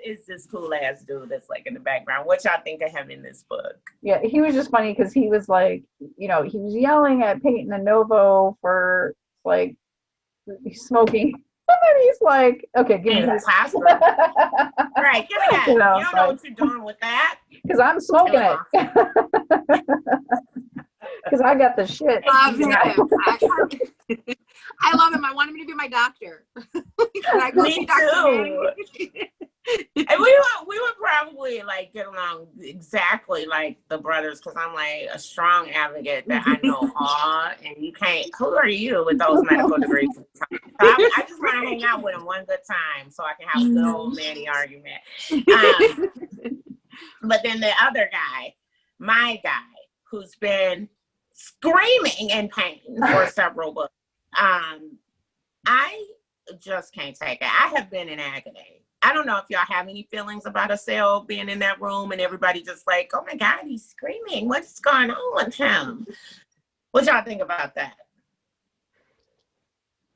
is this cool ass dude that's like in the background. What y'all think of him in this book? Yeah, he was just funny because he was like, you know, he was yelling at Peyton and Novo for like smoking. And then he's like, okay, give me that. Right, give me that. You don't know what you're doing with that. Because I'm smoking it. Because I got the shit. I love him. I want him to be my doctor. Me too. And we would probably like get along exactly like the brothers, because I'm like a strong advocate that I know all, and you can't. Who are you with those medical degrees? So I just want to hang out with him one good time so I can have a good old Manny argument. But then the other guy, my guy, who's been screaming in pain for several books. I just can't take it. I have been in agony. I don't know if y'all have any feelings about Asel being in that room and everybody just like, oh my God, he's screaming. What's going on with him? What y'all think about that?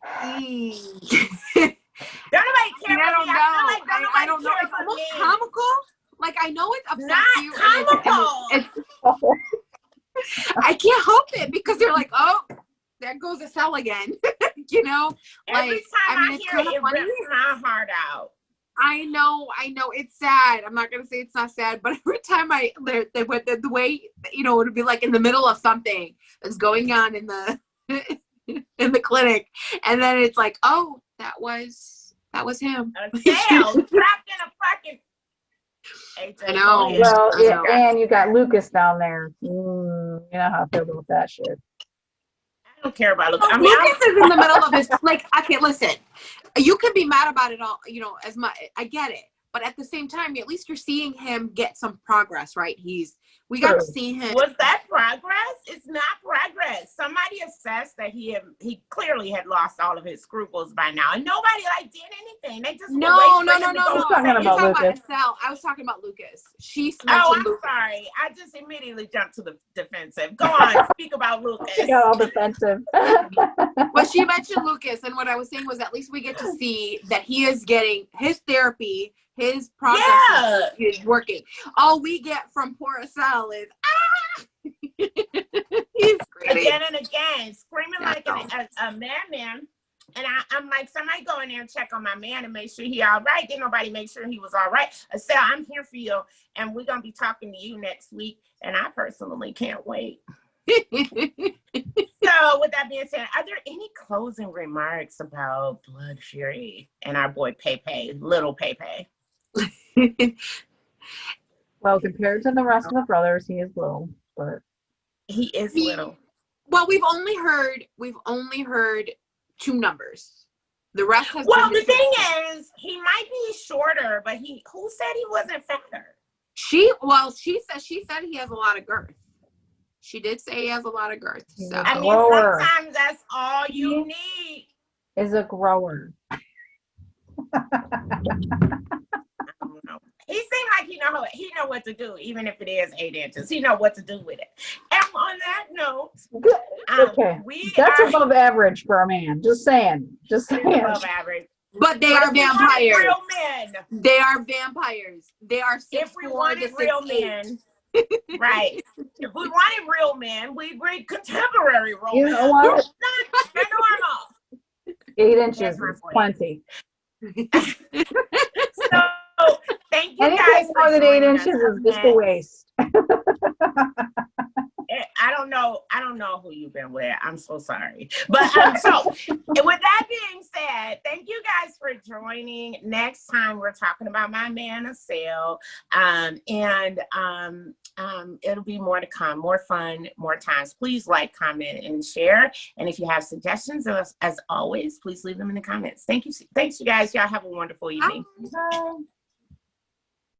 Don't nobody care about me. I don't know. It's almost comical. Like, I know it's upsets Not you. comical. I can't help it because they're like, oh, there goes Asel again. You know? Every time I hear it, it rips my heart out. I know. It's sad. I'm not gonna say it's not sad, but every time the way, you know, it would be like in the middle of something that's going on in the in the clinic, and then it's like, oh, that was him. Asel trapped in a fucking. I know. Well, yeah, and you got Lucas down there. You know how I feel about that shit. don't care about Lucas. I mean, Lucas is in the middle of his, like, okay, listen, you can be mad about it all, you know, as much, I get it. But at the same time, at least you're seeing him get some progress, right? We got to see him. Was that progress? It's not progress. Somebody assessed that he clearly had lost all of his scruples by now, and nobody like did anything. They just No. You're talking You're about talking about Lucas. Estelle. I was talking about Lucas. She Oh, mentioned I'm Lucas. sorry. I just immediately jumped to the defensive. Go on, speak about Lucas. She got all defensive. But she mentioned Lucas, and what I was saying was at least we get to see that he is getting his therapy, his progress is working. All we get from poor Estelle is he's screaming again and again, screaming like a madman. And I'm like, somebody go in there and check on my man and make sure he all right. Didn't nobody make sure he was all right. Estelle, I'm here for you, and we're gonna be talking to you next week. And I personally can't wait. So with that being said, are there any closing remarks about Blood Fury and our boy Pepe, little Pepe? Well, compared to the rest of the brothers, he is little, but He is little. Well, we've only heard 2 numbers. The rest has Well, been the thing is, he might be shorter, but who said he wasn't fatter? she said he has a lot of girth. She did say he has a lot of girth. So I mean, Grower. sometimes that's all you need. is a grower. I don't know. He seemed like he know what to do, even if it is 8 inches. He know what to do with it. And on that note, Okay, that's above average for a man. Just saying. above average. but they But are if we wanted vampires. real men. They are vampires. They are 6'4" If we wanted to real 6'8". men, right? If we wanted real men, we'd read contemporary romance. You know what? Not normal. 8 inches That's my is point. plenty. So thank you Anything guys more for than 8 joining us inches is on just a that. waste. I don't know who you've been with. I'm so sorry. But so with that being said, thank you guys for joining. Next time we're talking about my man Estelle. It'll be more to come, more fun, more times. Please like, comment, and share. And if you have suggestions, as always, please leave them in the comments. Thank you. Thanks, you guys. Y'all have a wonderful evening. Bye.